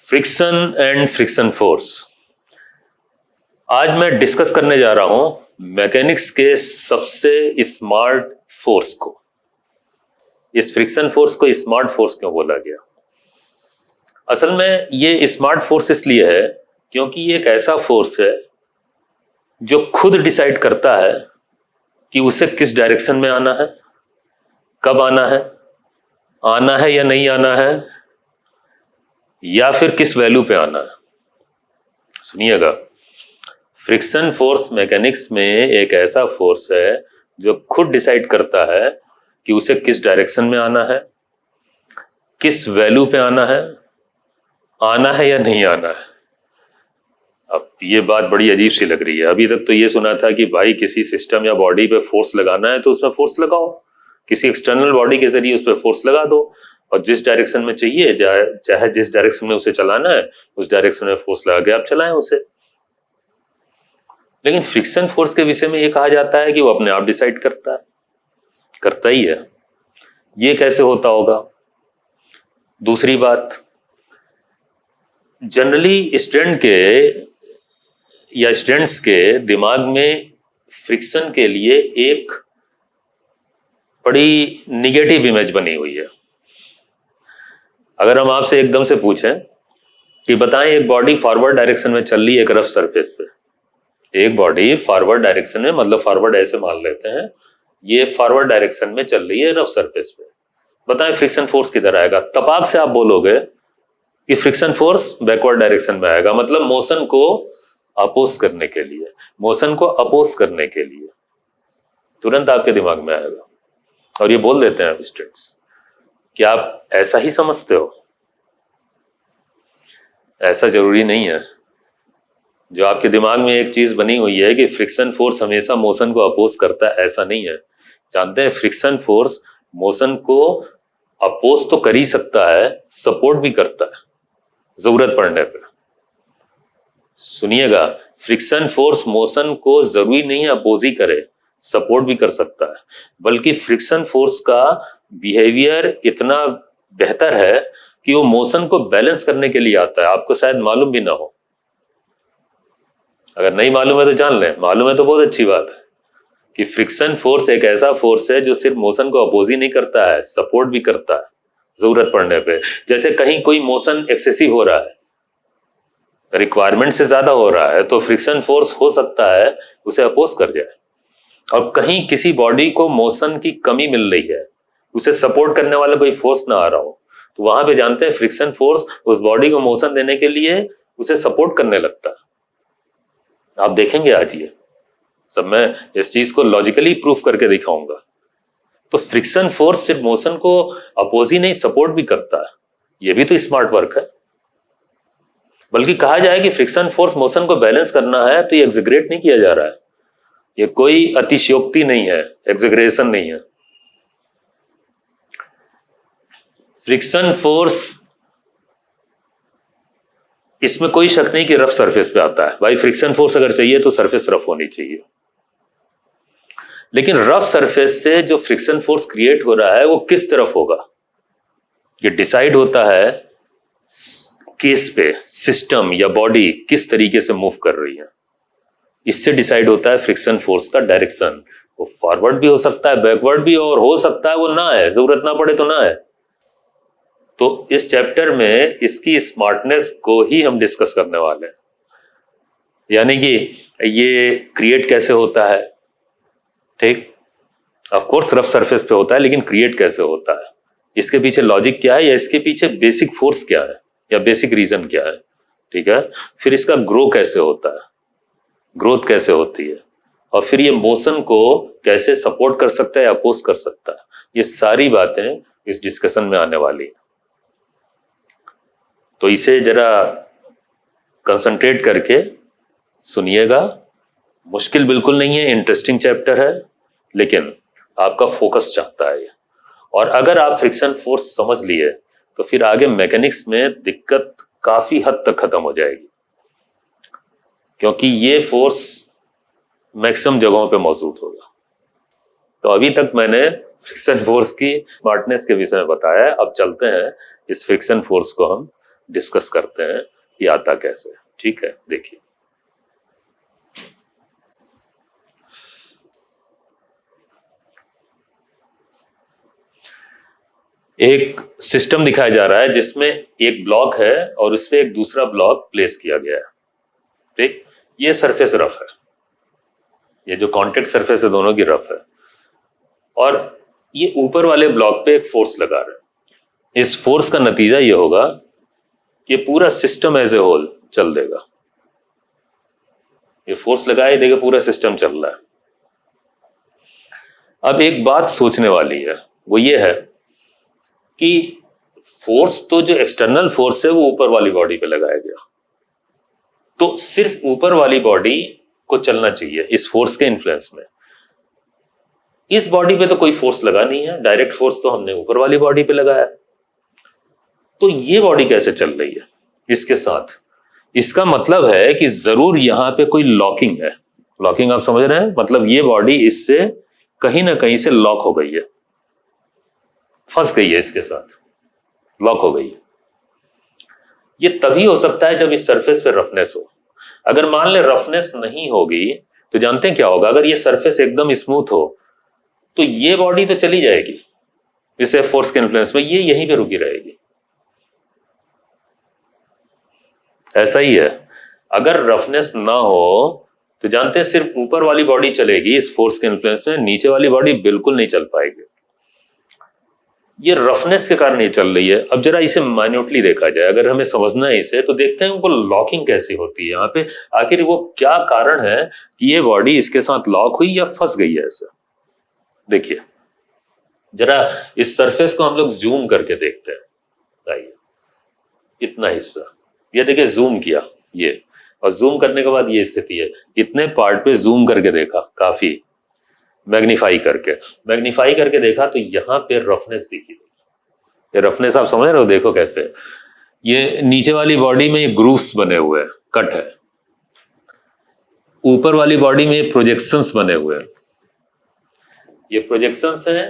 Friction and friction force. आज मैं discuss करने जा रहा हूं मैकेनिक्स के सबसे स्मार्ट फोर्स को। इस फ्रिक्शन फोर्स को स्मार्ट फोर्स क्यों बोला गया? असल में ये स्मार्ट फोर्स इसलिए है क्योंकि ये एक ऐसा फोर्स है जो खुद डिसाइड करता है कि उसे किस डायरेक्शन में आना है, कब आना है या नहीं आना है, या फिर किस वैल्यू पे आना है। सुनिएगा, फ्रिक्शन फोर्स मैकेनिक्स में एक ऐसा फोर्स है जो खुद डिसाइड करता है कि उसे किस डायरेक्शन में आना है, किस वैल्यू पे आना है या नहीं आना है। अब ये बात बड़ी अजीब सी लग रही है। अभी तक तो ये सुना था कि भाई किसी सिस्टम या बॉडी पे फोर्स लगाना है तो उसमें फोर्स लगाओ, किसी एक्सटर्नल बॉडी के जरिए उस पर फोर्स लगा दो और जिस डायरेक्शन में चाहिए, चाहे जिस डायरेक्शन में उसे चलाना है उस डायरेक्शन में फोर्स लगा के आप चलाएं उसे। लेकिन फ्रिक्शन फोर्स के विषय में ये कहा जाता है कि वो अपने आप डिसाइड करता ही है। ये कैसे होता होगा? दूसरी बात, जनरली स्टूडेंट्स के दिमाग में फ्रिक्शन के लिए एक बड़ी निगेटिव इमेज बनी हुई है। अगर हम आपसे एकदम से पूछें कि बताएं एक बॉडी फॉरवर्ड डायरेक्शन में चल रही है एक रफ सरफेस पे, एक बॉडी फॉरवर्ड डायरेक्शन में, मतलब फॉरवर्ड ऐसे मान लेते हैं, ये फॉरवर्ड डायरेक्शन में चल रही है रफ सरफेस पे, बताएं फ्रिक्शन फोर्स किधर आएगा? तपाक से आप बोलोगे कि फ्रिक्शन फोर्स बैकवर्ड डायरेक्शन में आएगा, मतलब मोशन को अपोज करने के लिए तुरंत आपके दिमाग में आएगा। और ये बोल देते हैं स्टूडेंट्स कि आप ऐसा ही समझते हो। ऐसा जरूरी नहीं है। जो आपके दिमाग में एक चीज बनी हुई है कि फ्रिक्शन फोर्स हमेशा मोशन को अपोज करता है, ऐसा नहीं है। जानते हैं, फ्रिक्शन फोर्स मोशन को अपोज तो कर ही सकता है, सपोर्ट भी करता है जरूरत पड़ने पर। सुनिएगा, फ्रिक्शन फोर्स मोशन को जरूरी नहीं अपोज ही करे, सपोर्ट भी कर सकता है। बल्कि फ्रिक्शन फोर्स का बिहेवियर इतना बेहतर है कि वो मोशन को बैलेंस करने के लिए आता है। आपको शायद मालूम भी ना हो, अगर नहीं मालूम है तो जान लें। मालूम है तो बहुत अच्छी बात है कि फ्रिक्शन फोर्स एक ऐसा फोर्स है जो सिर्फ मोशन को अपोज ही नहीं करता है, सपोर्ट भी करता है जरूरत पड़ने पे। जैसे कहीं कोई मोशन एक्सेसिव हो रहा है, रिक्वायरमेंट से ज्यादा हो रहा है, तो फ्रिक्शन फोर्स हो सकता है उसे अपोज कर जाए। और कहीं किसी बॉडी को मोशन की कमी मिल रही है, उसे सपोर्ट करने वाला कोई फोर्स ना आ रहा हो, तो वहां पे जानते हैं फ्रिक्शन फोर्स उस बॉडी को मोशन देने के लिए उसे सपोर्ट करने लगता है। आप देखेंगे आज ये सब, मैं इस चीज को लॉजिकली प्रूफ करके दिखाऊंगा। तो फ्रिक्शन फोर्स सिर्फ मोशन को अपोज ही नहीं, सपोर्ट भी करता है। ये भी तो स्मार्ट वर्क है। बल्कि कहा जाए कि फ्रिक्शन फोर्स मोशन को बैलेंस करना है तो ये एग्जेगरेट नहीं किया जा रहा है, ये कोई अतिशयोक्ति नहीं है, एग्जेगरेशन नहीं है। फ्रिक्शन फोर्स, इसमें कोई शक नहीं कि रफ सरफेस पे आता है। भाई फ्रिक्शन फोर्स अगर चाहिए तो सरफेस रफ होनी चाहिए। लेकिन रफ सरफेस से जो फ्रिक्शन फोर्स क्रिएट हो रहा है वो किस तरफ होगा, ये डिसाइड होता है केस पे, सिस्टम या बॉडी किस तरीके से मूव कर रही है। इससे डिसाइड होता है फ्रिक्शन फोर्स का डायरेक्शन। वो फॉरवर्ड भी हो सकता है, बैकवर्ड भी, और हो सकता है वो ना है, जरूरत ना पड़े तो ना है। तो इस चैप्टर में इसकी स्मार्टनेस को ही हम डिस्कस करने वाले हैं। यानी कि ये क्रिएट कैसे होता है, ठीक, ऑफ कोर्स रफ सरफेस पे होता है, लेकिन क्रिएट कैसे होता है, इसके पीछे लॉजिक क्या है, या इसके पीछे बेसिक फोर्स क्या है, या बेसिक रीजन क्या है, ठीक है। फिर इसका ग्रो कैसे होता है, ग्रोथ कैसे होती है, और फिर ये मोशन को कैसे सपोर्ट कर सकता है या अपोज कर सकता है। ये सारी बातें इस डिस्कशन में आने वाली है। तो इसे जरा कंसंट्रेट करके सुनिएगा। मुश्किल बिल्कुल नहीं है, इंटरेस्टिंग चैप्टर है, लेकिन आपका फोकस चाहता है। और अगर आप फ्रिक्शन फोर्स समझ लिए तो फिर आगे मैकेनिक्स में दिक्कत काफी हद तक खत्म हो जाएगी, क्योंकि ये फोर्स मैक्सिमम जगहों पे मौजूद होगा। तो अभी तक मैंने फ्रिक्शन फोर्स की स्मार्टनेस के विषय में बताया है। अब चलते हैं इस फ्रिक्शन फोर्स को हम डिस्कस करते हैं कि आता कैसे। ठीक है, देखिए एक सिस्टम दिखाया जा रहा है जिसमें एक ब्लॉक है और उस पर एक दूसरा ब्लॉक प्लेस किया गया है। ठीक, ये सरफेस रफ है, ये जो कॉन्टेक्ट सरफेस है दोनों की रफ है, और ये ऊपर वाले ब्लॉक पे एक फोर्स लगा रहा है। इस फोर्स का नतीजा ये होगा कि पूरा सिस्टम एज ए होल चल देगा। ये फोर्स लगाए देगा, पूरा सिस्टम चल रहा है। अब एक बात सोचने वाली है, वो ये है कि फोर्स तो जो एक्सटर्नल फोर्स है वो ऊपर वाली बॉडी पे लगाया गया, तो सिर्फ ऊपर वाली बॉडी को चलना चाहिए इस फोर्स के इन्फ्लुएंस में। इस बॉडी पे तो कोई फोर्स लगा नहीं है, डायरेक्ट फोर्स तो हमने ऊपर वाली बॉडी पे लगाया। तो ये बॉडी कैसे चल रही है इसके साथ? इसका मतलब है कि जरूर यहां पे कोई लॉकिंग है। लॉकिंग आप समझ रहे हैं? मतलब ये बॉडी इससे कहीं ना कहीं से लॉक हो गई है, फंस गई है, इसके साथ लॉक हो गई है। ये तभी हो सकता है जब इस सरफेस पे रफनेस हो। अगर मान ले रफनेस नहीं होगी तो जानते हैं क्या होगा? अगर ये सरफेस एकदम स्मूथ हो तो ये बॉडी तो चली जाएगी इस फोर्स के इन्फ्लुएंस में, ये यहीं पे रुकी रहेगी। ऐसा ही है, अगर रफनेस ना हो तो जानते हैं सिर्फ ऊपर वाली बॉडी चलेगी इस फोर्स के इन्फ्लुएंस में, नीचे वाली बॉडी बिल्कुल नहीं चल पाएगी। ये रफनेस के कारण ये चल रही है। अब जरा इसे माइन्यूटली देखा जाए, अगर हमें समझना है इसे, तो देखते हैं उनको लॉकिंग कैसी होती है यहाँ पे। आखिर वो क्या कारण है कि ये बॉडी इसके साथ लॉक हुई या फंस गई है ऐसा। देखिए जरा इस सरफेस को हम लोग जूम करके देखते हैं। आइए, इतना हिस्सा ये देखिए, जूम किया ये, और जूम करने के बाद ये स्थिति है। इतने पार्ट पे जूम करके देखा, काफी मैग्नीफाई करके देखा, तो यहां पे रफनेस दिखी। ये रफनेस आप समझ रहे हो? देखो कैसे ये नीचे वाली बॉडी में ये ग्रूव्स बने हुए हैं, कट है। ऊपर वाली बॉडी में प्रोजेक्शंस बने हुए हैं, ये प्रोजेक्शंस हैं,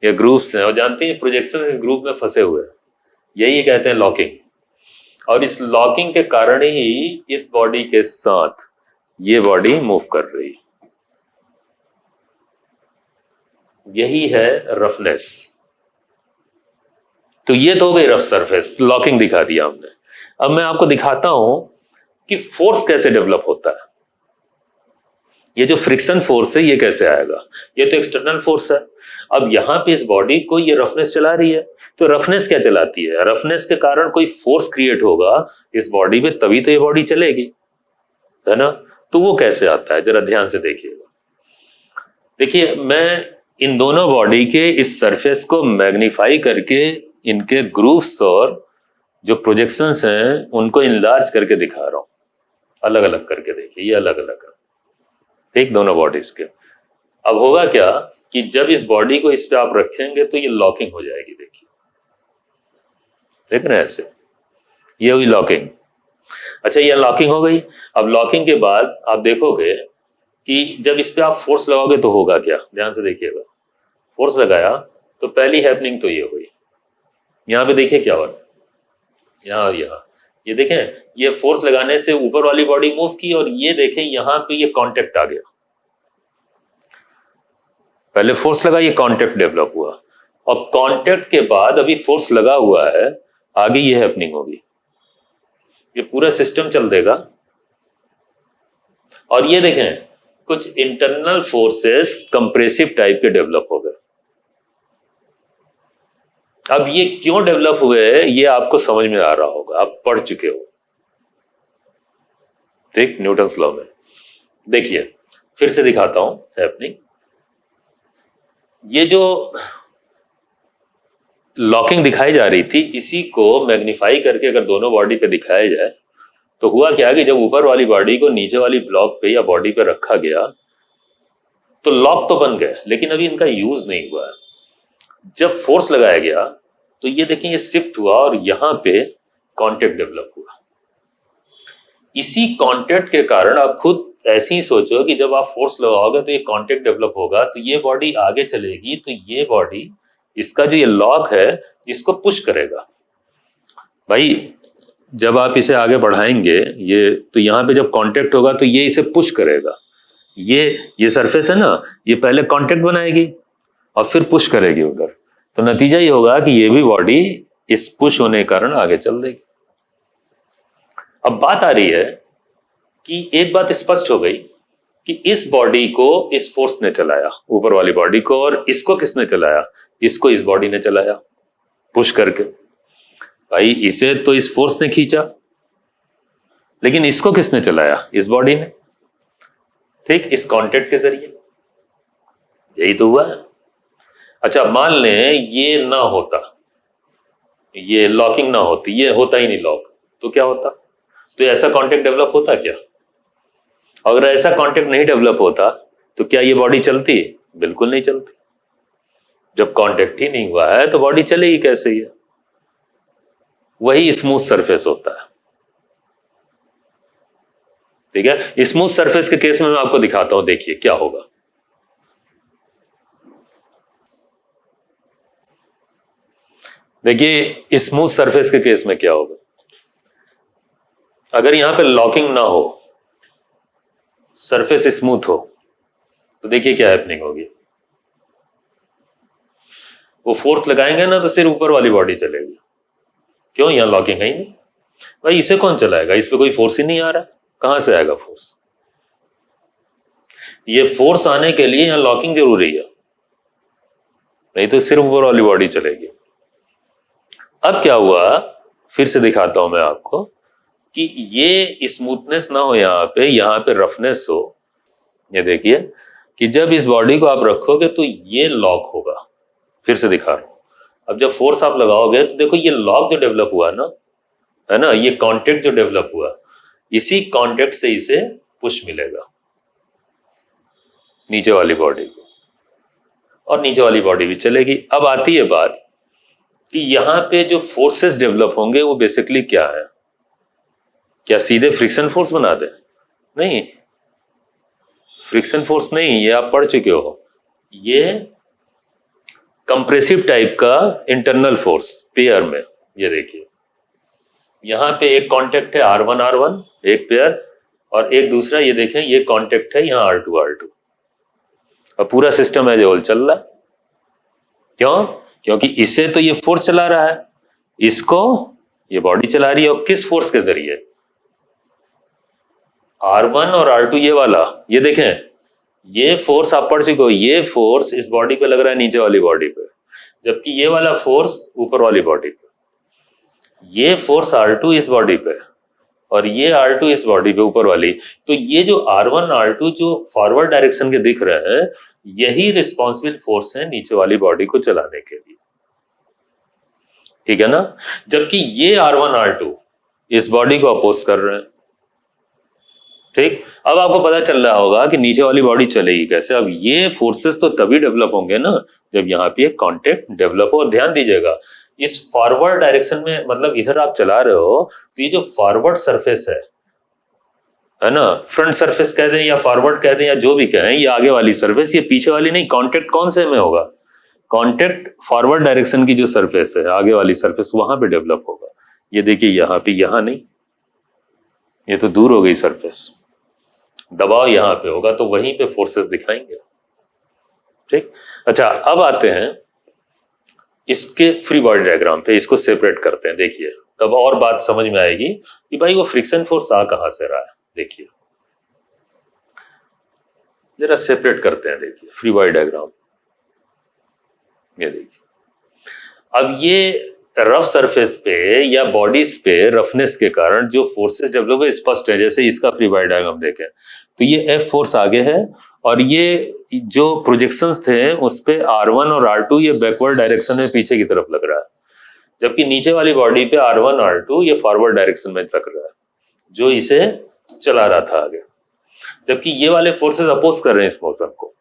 ये ग्रूव्स हैं। और जानते हैं प्रोजेक्शन इस ग्रूव में फंसे हुए हैं, यही कहते हैं लॉकिंग। और इस लॉकिंग के कारण ही इस बॉडी के साथ ये बॉडी मूव कर रही, यही है रफनेस। तो ये तो हो गई रफ सरफेस, लॉकिंग दिखा दिया हमने। अब मैं आपको दिखाता हूं कि फोर्स कैसे डेवलप होता है। ये जो फ्रिक्शन फोर्स है ये कैसे आएगा? ये तो एक्सटर्नल फोर्स है। अब यहां पे इस बॉडी को ये रफनेस चला रही है, तो रफनेस क्या चलाती है? रफनेस के कारण कोई फोर्स क्रिएट होगा इस बॉडी पे, तभी तो ये बॉडी चलेगी, है ना? तो वो कैसे आता है जरा ध्यान से देखिएगा। देखिए मैं इन दोनों बॉडी के इस सरफेस को मैग्नीफाई करके इनके ग्रूव्स और जो प्रोजेक्शंस हैं उनको इनलार्ज करके दिखा रहा हूं, अलग अलग करके। देखिए ये अलग अलग है, ठीक, दोनों बॉडीज के। अब होगा क्या कि जब इस बॉडी को इस पे आप रखेंगे तो ये लॉकिंग हो जाएगी। देखिए देख रहे हैं ऐसे, ये हुई लॉकिंग। अच्छा ये लॉकिंग हो गई। अब लॉकिंग के बाद आप देखोगे कि जब इस पे आप फोर्स लगाओगे तो होगा क्या, ध्यान से देखिएगा। फोर्स लगाया तो पहली हैपनिंग तो ये हुई, यहां पे देखिए क्या हो रहा है, यहां और यहां। ये देखें, ये फोर्स लगाने से ऊपर वाली बॉडी मूव की, और ये देखें यहां पे ये कांटेक्ट आ गया। पहले फोर्स लगा, ये कांटेक्ट डेवलप हुआ, और कांटेक्ट के बाद अभी फोर्स लगा हुआ है, आगे ये हैपनिंग होगी, ये पूरा सिस्टम चल देगा। और ये देखें कुछ इंटरनल फोर्सेस कंप्रेसिव टाइप के डेवलप हो गए। अब ये क्यों डेवलप हुए ये आपको समझ में आ रहा होगा, आप पढ़ चुके हो, ठीक, न्यूटन्स लॉ में। देखिए फिर से दिखाता हूं हैपनिंग। ये जो लॉकिंग दिखाई जा रही थी, इसी को मैग्नीफाई करके अगर दोनों बॉडी पे दिखाया जाए तो हुआ क्या कि जब ऊपर वाली बॉडी को नीचे वाली ब्लॉक पे या बॉडी पे रखा गया तो लॉक तो बन गए, लेकिन अभी इनका यूज नहीं हुआ है। जब फोर्स लगाया गया तो ये देखें ये शिफ्ट हुआ और यहां पे कांटेक्ट डेवलप हुआ। इसी कांटेक्ट के कारण आप खुद ऐसे ही सोचो कि जब आप फोर्स लगाओगे तो ये कांटेक्ट डेवलप होगा, तो ये बॉडी आगे चलेगी, तो ये बॉडी, इसका जो ये लॉक है इसको पुश करेगा। भाई जब आप इसे आगे बढ़ाएंगे ये, तो यहाँ पे जब कांटेक्ट होगा तो ये इसे पुश करेगा। ये सरफेस है ना, ये पहले कांटेक्ट बनाएगी और फिर पुश करेगी उधर, तो नतीजा ये होगा कि ये भी बॉडी इस पुश होने के कारण आगे चल देगी। अब बात आ रही है कि एक बात स्पष्ट हो गई कि इस बॉडी को इस फोर्स ने चलाया, ऊपर वाली बॉडी को, और इसको किसने चलाया? इसको इस बॉडी ने चलाया पुश करके। भाई इसे तो इस फोर्स ने खींचा, लेकिन इसको किसने चलाया? इस बॉडी ने, ठीक, इस कांटेक्ट के जरिए। यही तो हुआ है। अच्छा मान लें ये ना होता, ये लॉकिंग ना होती, ये होता ही नहीं लॉक, तो क्या होता? तो ऐसा कांटेक्ट डेवलप होता क्या? अगर ऐसा कांटेक्ट नहीं डेवलप होता तो क्या ये बॉडी चलती? बिल्कुल नहीं चलती। जब कांटेक्ट ही नहीं हुआ है तो बॉडी चलेगी कैसे? ये वही स्मूथ सरफेस होता है। ठीक है, स्मूथ सरफेस के केस में मैं आपको दिखाता हूं, देखिए क्या होगा। देखिए स्मूथ सरफेस के केस में क्या होगा। अगर यहां पे लॉकिंग ना हो, सरफेस स्मूथ हो, तो देखिए क्या हैपनिंग होगी। वो फोर्स लगाएंगे ना तो सिर्फ ऊपर वाली बॉडी चलेगी। क्यों? यहां लॉकिंग है ही नहीं। भाई इसे कौन चलाएगा? इस पे कोई फोर्स ही नहीं आ रहा, कहां से आएगा फोर्स? ये फोर्स आने के लिए यहां लॉकिंग जरूरी है, नहीं तो सिर्फ ऊपर वाली बॉडी चलेगी। अब क्या हुआ, फिर से दिखाता हूं मैं आपको कि ये स्मूथनेस ना हो, यहां पे रफनेस हो। ये देखिए कि जब इस बॉडी को आप रखोगे तो ये लॉक होगा। फिर से दिखा रहा हूं, अब जब फोर्स आप लगाओगे तो देखो ये लॉक जो डेवलप हुआ ना, है ना, ये कांटेक्ट जो डेवलप हुआ, इसी कांटेक्ट से इसे पुश मिलेगा नीचे वाली बॉडी को, और नीचे वाली बॉडी भी चलेगी। अब आती है बात कि यहां पे जो फोर्सेस डेवलप होंगे वो बेसिकली क्या है? क्या सीधे फ्रिक्शन फोर्स बना दे? नहीं, फ्रिक्शन फोर्स नहीं, ये आप पढ़ चुके हो। ये कंप्रेसिव टाइप का इंटरनल फोर्स पेयर में। ये देखिए यहां पे एक कांटेक्ट है R1 R1, एक पेयर, और एक दूसरा ये देखें ये कांटेक्ट है यहां R2 R2, और पूरा सिस्टम एज ए होल चल रहा है। क्यों? क्योंकि इसे तो ये फोर्स चला रहा है, इसको ये बॉडी चला रही है, और किस फोर्स के जरिए? R1 और R2 ये वाला, ये देखें ये फोर्स आप पढ़ चुके हो, ये फोर्स इस बॉडी पे लग रहा है नीचे वाली बॉडी पे, जबकि ये वाला फोर्स ऊपर वाली बॉडी पे। ये फोर्स R2 इस बॉडी पे और ये R2 इस बॉडी पे ऊपर वाली। तो ये जो R1 R2 जो फॉरवर्ड डायरेक्शन के दिख रहे हैं, यही रिस्पॉन्सिबल फोर्स है नीचे वाली बॉडी को चलाने के लिए। ठीक है ना? जबकि ये R1 R2 इस बॉडी को अपोज कर रहे हैं। ठीक, अब आपको पता चल रहा होगा कि नीचे वाली बॉडी चलेगी कैसे। अब ये फोर्सेस तो तभी डेवलप होंगे ना जब यहाँ पे कांटेक्ट डेवलप हो। और ध्यान दीजिएगा इस फॉरवर्ड डायरेक्शन में, मतलब इधर आप चला रहे हो तो ये जो फॉरवर्ड सरफेस है ना, फ्रंट सरफेस कह दें या फॉरवर्ड कह दें या जो भी कहें, ये आगे वाली सरफेस, ये पीछे वाली नहीं। कांटेक्ट कौन से में होगा? कांटेक्ट फॉरवर्ड डायरेक्शन की जो सरफेस है, आगे वाली सरफेस, वहां पे डेवलप होगा। ये देखिए यहाँ पे, यहाँ नहीं, ये तो दूर हो गई सरफेस, दबाव यहां पे होगा तो वहीं पे फोर्सेस दिखाएंगे। ठीक, अच्छा अब आते हैं इसके फ्री बॉडी डायग्राम पे, इसको सेपरेट करते हैं। देखिए तब और बात समझ में आएगी कि भाई वो फ्रिक्शन फोर्स आ कहां से रहा है। देखिए जरा सेपरेट करते हैं। देखिए फ्री बॉडी डायग्राम, ये देखिए अब ये रफ सरफेस पे या बॉडीज पे रफनेस के कारण जो फोर्सेस डेवलप है स्पष्ट है। जैसे इसका फ्री बॉडी डायग्राम देखें तो ये F फोर्स आगे है, और ये जो प्रोजेक्शंस थे उस पे R1 और R2 ये बैकवर्ड डायरेक्शन में पीछे की तरफ लग रहा है, जबकि नीचे वाली बॉडी पे R1 R2 ये फॉरवर्ड डायरेक्शन में लग रहा है जो इसे चला रहा था आगे, जबकि ये वाले फोर्सेस अपोज कर रहे हैं इस मोशन को।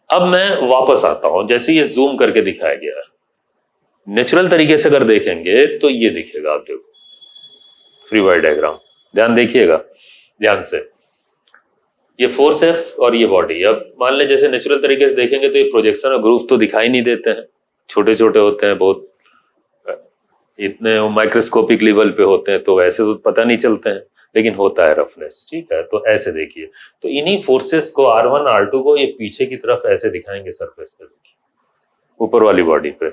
अब मैं वापस आता हूं, जैसे ये जूम करके दिखाया गया है, नेचुरल तरीके से अगर देखेंगे तो ये दिखेगा। आप देखो फ्री बॉडी डायग्राम, ध्यान देखिएगा ध्यान से, ये फोर्स है और ये बॉडी। अब मान ले जैसे नेचुरल तरीके से देखेंगे तो ये प्रोजेक्शन और ग्रूव तो दिखाई नहीं देते हैं, छोटे छोटे होते हैं बहुत, इतने माइक्रोस्कोपिक लेवल पे होते हैं तो वैसे तो पता नहीं चलते हैं, लेकिन होता है रफनेस। ठीक है, तो ऐसे देखिए, तो इन्हीं फोर्सेस को R1 R2 को ये पीछे की तरफ ऐसे दिखाएंगे सरफेस पे, ऊपर वाली बॉडी पे।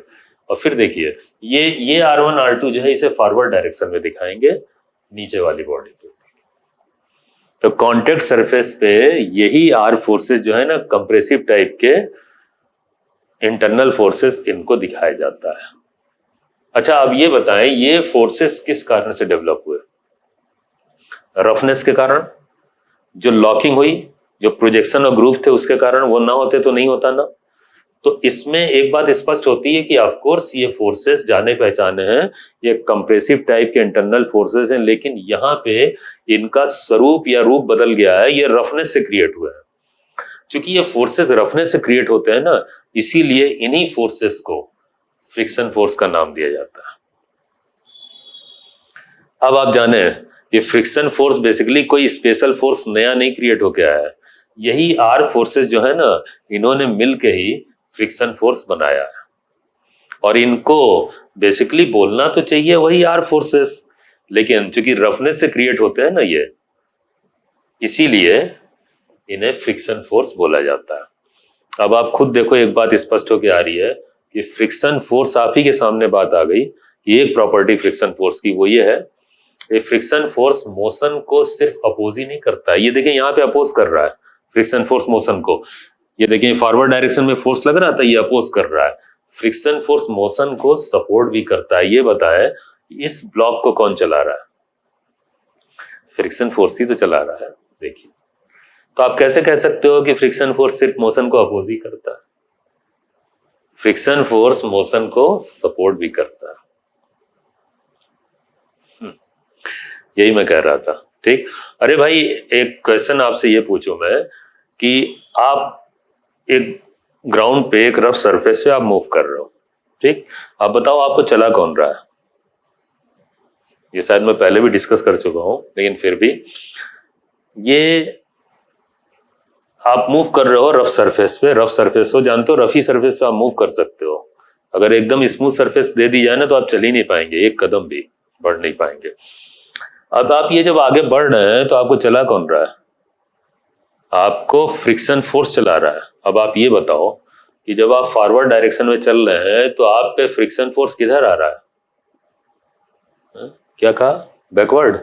और फिर देखिए ये R1 R2 जो है इसे फॉरवर्ड डायरेक्शन में दिखाएंगे नीचे वाली बॉडी पे। तो कांटेक्ट सरफेस पे यही R फोर्सेस जो है ना, कंप्रेसिव टाइप के इंटरनल फोर्सेस, इनको दिखाया जाता है। अच्छा, अब ये बताएं ये फोर्सेस किस कारण से डेवलप हुए? रफनेस के कारण, जो लॉकिंग हुई, जो प्रोजेक्शन और ग्रूव थे उसके कारण, वो ना होते तो नहीं होता ना। तो इसमें एक बात स्पष्ट होती है कि ऑफ कोर्स ये फोर्सेस जाने पहचाने हैं, ये कंप्रेसिव टाइप के इंटरनल फोर्सेस हैं, लेकिन यहाँ पे इनका स्वरूप या रूप बदल गया है, ये रफनेस से क्रिएट हुआ है। क्योंकि ये फोर्सेस रफनेस से क्रिएट होते हैं ना, इसीलिए इन्हीं फोर्सेस को फ्रिक्शन फोर्स का नाम दिया जाता है। अब आप जाने ये फ्रिक्शन फोर्स बेसिकली कोई स्पेशल फोर्स नया नहीं क्रिएट हो गया है, यही R फोर्सेस जो है ना, इन्होंने मिलके ही फ्रिक्शन फोर्स बनाया है। और इनको बेसिकली बोलना तो चाहिए वही R फोर्सेस, लेकिन चूंकि रफनेस से क्रिएट होते हैं ना ये, इसीलिए इन्हें फ्रिक्शन फोर्स बोला जाता है। अब आप खुद देखो, एक बात स्पष्ट होकर आ रही है कि फ्रिक्शन फोर्स, आप ही के सामने बात आ गई कि एक प्रॉपर्टी फ्रिक्शन फोर्स की वो ये है, ये फ्रिक्शन फोर्स मोशन को सिर्फ अपोज ही नहीं करता है। ये देखिए यहाँ पे अपोज कर रहा है फ्रिक्शन फोर्स मोशन को, ये देखिए फॉरवर्ड डायरेक्शन में फोर्स लग रहा था, ये अपोज कर रहा है। फ्रिक्शन फोर्स मोशन को सपोर्ट भी करता है। ये बताए इस ब्लॉक को कौन चला रहा है? फ्रिक्शन फोर्स ही तो चला रहा है। देखिए, तो आप कैसे कह सकते हो कि फ्रिक्शन फोर्स सिर्फ मोशन को अपोज ही करता है? फ्रिक्शन फोर्स मोशन को सपोर्ट भी करता है। यही मैं कह रहा था। ठीक, अरे भाई एक क्वेश्चन आपसे ये पूछूं मैं कि आप एक ग्राउंड पे, एक रफ सरफेस पे आप मूव कर रहे हो, ठीक, आप बताओ आपको चला कौन रहा है? ये शायद मैं पहले भी डिस्कस कर चुका हूं, लेकिन फिर भी ये आप मूव कर रहे हो रफ सरफेस पे। रफ सरफेस हो, जानते हो, रफी सरफेस पे आप मूव कर सकते हो। अगर एकदम स्मूथ सरफेस दे दी जाए ना तो आप चल ही नहीं पाएंगे, एक कदम भी बढ़ नहीं पाएंगे। अब आप ये जब आगे बढ़ रहे हैं तो आपको चला कौन रहा है? आपको फ्रिक्शन फोर्स चला रहा है। अब आप ये बताओ कि जब आप फॉरवर्ड डायरेक्शन में चल रहे हैं तो आप पे फ्रिक्शन फोर्स किधर आ रहा है? क्या कहा? बैकवर्ड?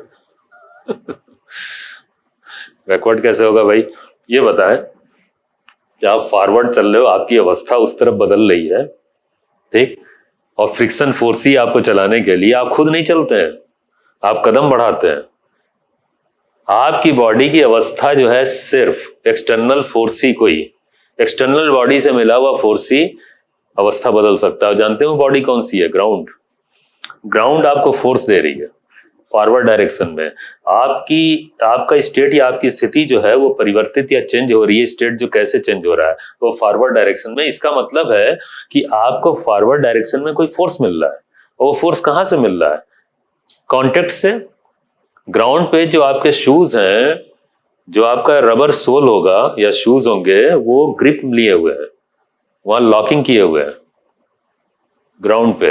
बैकवर्ड कैसे होगा भाई? ये बताएं कि आप फॉरवर्ड चल रहे हो, आपकी अवस्था उस तरफ बदल रही है, ठीक, और फ्रिक्शन फोर्स ही आपको चलाने के लिए, आप खुद नहीं चलते हैं, आप कदम बढ़ाते हैं। आपकी बॉडी की अवस्था जो है सिर्फ एक्सटर्नल फोर्स ही, कोई एक्सटर्नल बॉडी से मिला हुआ फोर्स ही अवस्था बदल सकता है। जानते हो बॉडी कौन सी है? ग्राउंड। ग्राउंड आपको फोर्स दे रही है फॉरवर्ड डायरेक्शन में। आपका स्टेट या आपकी स्थिति जो है वो परिवर्तित या चेंज हो रही है। स्टेट जो कैसे चेंज हो रहा है? वो फॉरवर्ड डायरेक्शन में। इसका मतलब है कि आपको फॉरवर्ड डायरेक्शन में कोई फोर्स मिल रहा है, और वो फोर्स कहां से मिल रहा है? कॉन्टेक्ट से। ग्राउंड पे जो आपके शूज हैं, जो आपका रबर सोल होगा या शूज होंगे, वो ग्रिप लिए हुए हैं, वहां लॉकिंग किए हुए हैं ग्राउंड पे,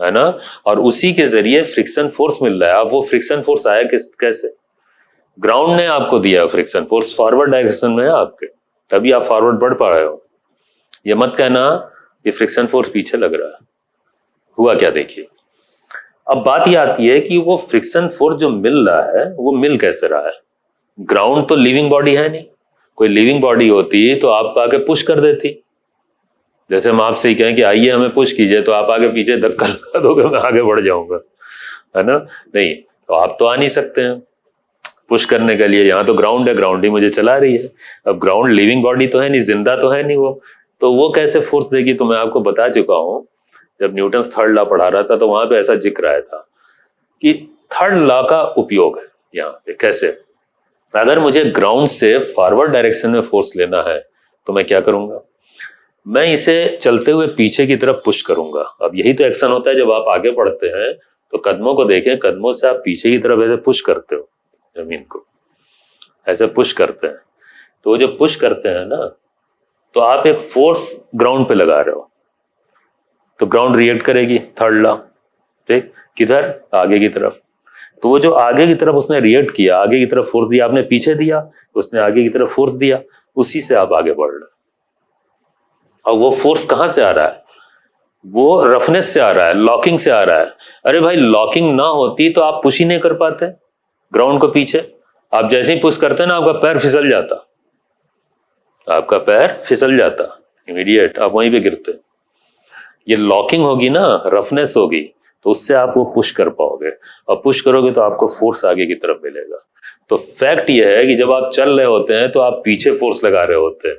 है ना, और उसी के जरिए फ्रिक्शन फोर्स मिल रहा है। अब वो फ्रिक्शन फोर्स आया कैसे? ग्राउंड ने आपको दिया फ्रिक्शन फोर्स, फॉरवर्ड डायरेक्शन में है आपके, तभी आप फॉरवर्ड बढ़ पा रहे हो। ये मत कहना ये फ्रिक्शन फोर्स पीछे लग रहा है। हुआ क्या देखिए। अब बात ये आती है कि वो फ्रिक्शन फोर्स जो मिल रहा है वो मिल कैसे रहा है? ग्राउंड तो लिविंग बॉडी है नहीं। कोई लिविंग बॉडी होती तो आप आके पुश कर देती। जैसे हम आपसे ही कहें कि आइए हमें पुश कीजिए, तो आप आगे पीछे धक्का लगा दोगे, मैं आगे बढ़ जाऊंगा, है ना? नहीं, तो आप तो आ नहीं सकते हैं पुश करने के लिए। यहाँ तो ग्राउंड है, ग्राउंड ही मुझे चला रही है। अब ग्राउंड लिविंग बॉडी तो है नहीं, जिंदा तो है नहीं वो, तो वो कैसे फोर्स देगी? तो मैं आपको बता चुका हूं, जब न्यूटन थर्ड लॉ पढ़ा रहा था तो वहां पे ऐसा जिक्र आया था कि थर्ड लॉ का उपयोग है यहाँ पे। कैसे? अगर मुझे ग्राउंड से फॉरवर्ड डायरेक्शन में फोर्स लेना है तो मैं क्या करूंगा? मैं इसे चलते हुए पीछे की तरफ पुश करूंगा। अब यही तो एक्शन होता है जब आप आगे बढ़ते हैं तो कदमों को देखें, कदमों से आप पीछे की तरफ ऐसे पुश करते हो, जमीन को ऐसे पुश करते हैं। तो जब पुश करते हैं ना, तो आप एक फोर्स ग्राउंड पे लगा रहे हो, तो ग्राउंड रिएक्ट करेगी, थर्ड लॉ, ठीक, किधर, आगे की तरफ। तो वो जो आगे की तरफ उसने रिएक्ट किया, आगे की तरफ फोर्स दिया, आपने पीछे दिया, उसने आगे की तरफ फोर्स दिया, उसी से आप आगे बढ़ रहे। और वो फोर्स कहां से आ रहा है? वो रफनेस से आ रहा है, लॉकिंग से आ रहा है। अरे भाई, लॉकिंग ना होती तो आप पुश ही नहीं कर पाते ग्राउंड को पीछे। आप जैसे ही पुश करते ना, आपका पैर फिसल जाता, आपका पैर फिसल जाता, इमीडिएट आप वहीं पे गिरते। ये लॉकिंग होगी ना, रफनेस होगी, तो उससे आप वो पुश कर पाओगे, और पुश करोगे तो आपको फोर्स आगे की तरफ मिलेगा। तो फैक्ट ये है कि जब आप चल रहे होते हैं तो आप पीछे फोर्स लगा रहे होते हैं,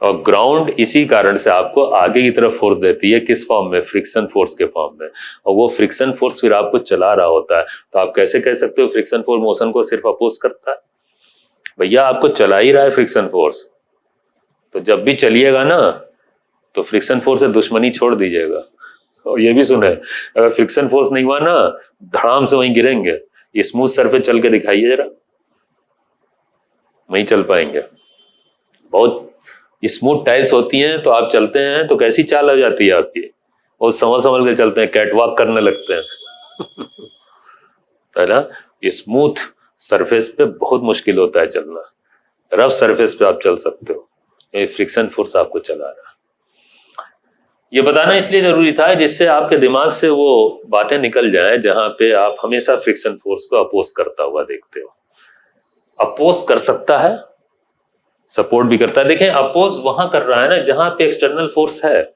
और ग्राउंड इसी कारण से आपको आगे की तरफ फोर्स देती है। किस फॉर्म में? फ्रिक्शन फोर्स के फॉर्म में। और वो फ्रिक्शन फोर्स फिर आपको चला रहा होता है। तो आप कैसे कह सकते हो फ्रिक्शन फोर्स मोशन को सिर्फ अपोज करता है? भैया, आपको चला ही रहा है फ्रिक्शन फोर्स, तो जब भी चलिएगा ना तो फ्रिक्शन फोर्स से दुश्मनी छोड़ दीजिएगा। और ये भी सुने, अगर फ्रिक्शन फोर्स नहीं हुआ ना, धड़ाम से वहीं गिरेंगे। स्मूथ सरफेस चल के दिखाइए जरा, वहीं चल पाएंगे। बहुत स्मूथ टाइल्स होती हैं तो आप चलते हैं तो कैसी चाल हो जाती है आपकी, और संभल संभल के चलते हैं, कैटवॉक करने लगते हैं है ना। स्मूथ सरफेस पे बहुत मुश्किल होता है चलना, रफ सरफेस पे आप चल सकते हो। ये फ्रिक्शन फोर्स आपको चला रहा है। ये बताना इसलिए जरूरी था जिससे आपके दिमाग से वो बातें निकल जाएं जहां पे आप हमेशा फ्रिक्शन फोर्स को अपोज करता हुआ देखते हो। अपोज कर सकता है, सपोर्ट भी करता है। देखें, अपोज वहां कर रहा है ना जहां पे एक्सटर्नल फोर्स है।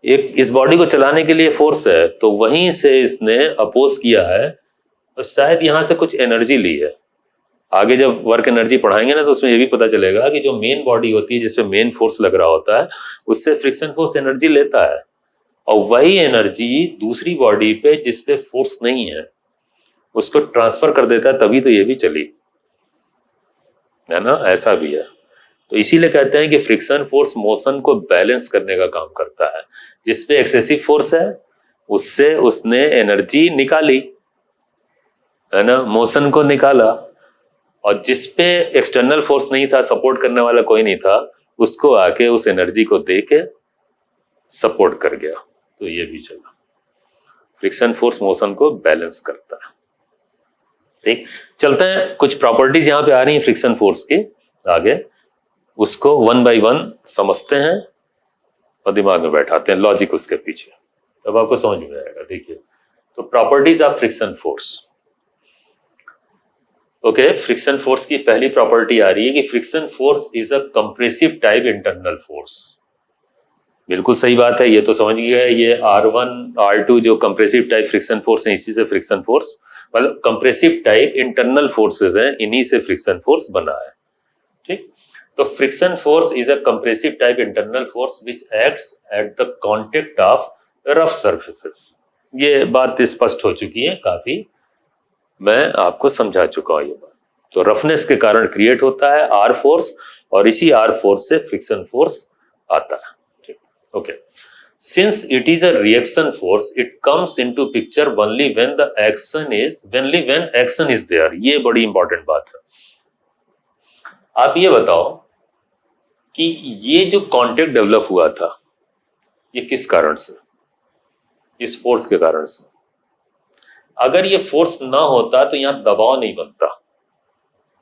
एक इस बॉडी को चलाने के लिए फोर्स है, तो वहीं से इसने अपोज किया है, और शायद यहां से कुछ एनर्जी ली है। आगे जब वर्क एनर्जी पढ़ाएंगे ना, तो उसमें ये भी पता चलेगा कि जो मेन बॉडी होती है जिसपे मेन फोर्स लग रहा होता है, उससे फ्रिक्शन फोर्स एनर्जी लेता है, और वही एनर्जी दूसरी बॉडी पे जिसपे फोर्स नहीं है उसको ट्रांसफर कर देता है, तभी तो ये भी चली, है ना। ऐसा भी है। तो इसीलिए कहते हैं कि फ्रिक्शन फोर्स मोशन को बैलेंस करने का काम करता है। जिसपे एक्सेसिव फोर्स है उससे उसने एनर्जी निकाली, है ना, मोशन को निकाला, और जिसपे एक्सटर्नल फोर्स नहीं था, सपोर्ट करने वाला कोई नहीं था, उसको आके उस एनर्जी को दे के सपोर्ट कर गया, तो ये भी चला। फ्रिक्शन फोर्स मोशन को बैलेंस करता है। ठीक, चलते हैं, कुछ प्रॉपर्टीज यहां पे आ रही हैं फ्रिक्शन फोर्स की आगे, उसको वन बाय वन समझते हैं और दिमाग में बैठाते हैं, लॉजिक उसके पीछे, तब आपको समझ में आएगा। देखिए, तो properties of friction force. Okay, friction force की पहली प्रॉपर्टी आ रही है कि friction force is a compressive type internal force. बिल्कुल सही बात है, ये तो समझ गए। ये R1 R2 जो कंप्रेसिव टाइप फ्रिक्शन फोर्स है, इसी से फ्रिक्शन फोर्स, मतलब कंप्रेसिव टाइप इंटरनल फोर्सेस हैं, इन्हीं से फ्रिक्शन फोर्स बना है। ठीक, तो friction force is a compressive type internal force which acts at the contact of rough surfaces. ये बात स्पष्ट हो चुकी है काफी, मैं आपको समझा चुका हूं ये बात। तो रफनेस के कारण क्रिएट होता है आर फोर्स, और इसी आर फोर्स से फ्रिक्शन फोर्स आता है। ठीक, okay. Since it is a reaction force, it comes into picture only when action is there. ये बड़ी इंपॉर्टेंट बात है। आप ये बताओ कि ये जो कांटेक्ट डेवलप हुआ था, ये किस कारण से? इस फोर्स के कारण से। अगर ये फोर्स ना होता तो यहां दबाव नहीं बनता।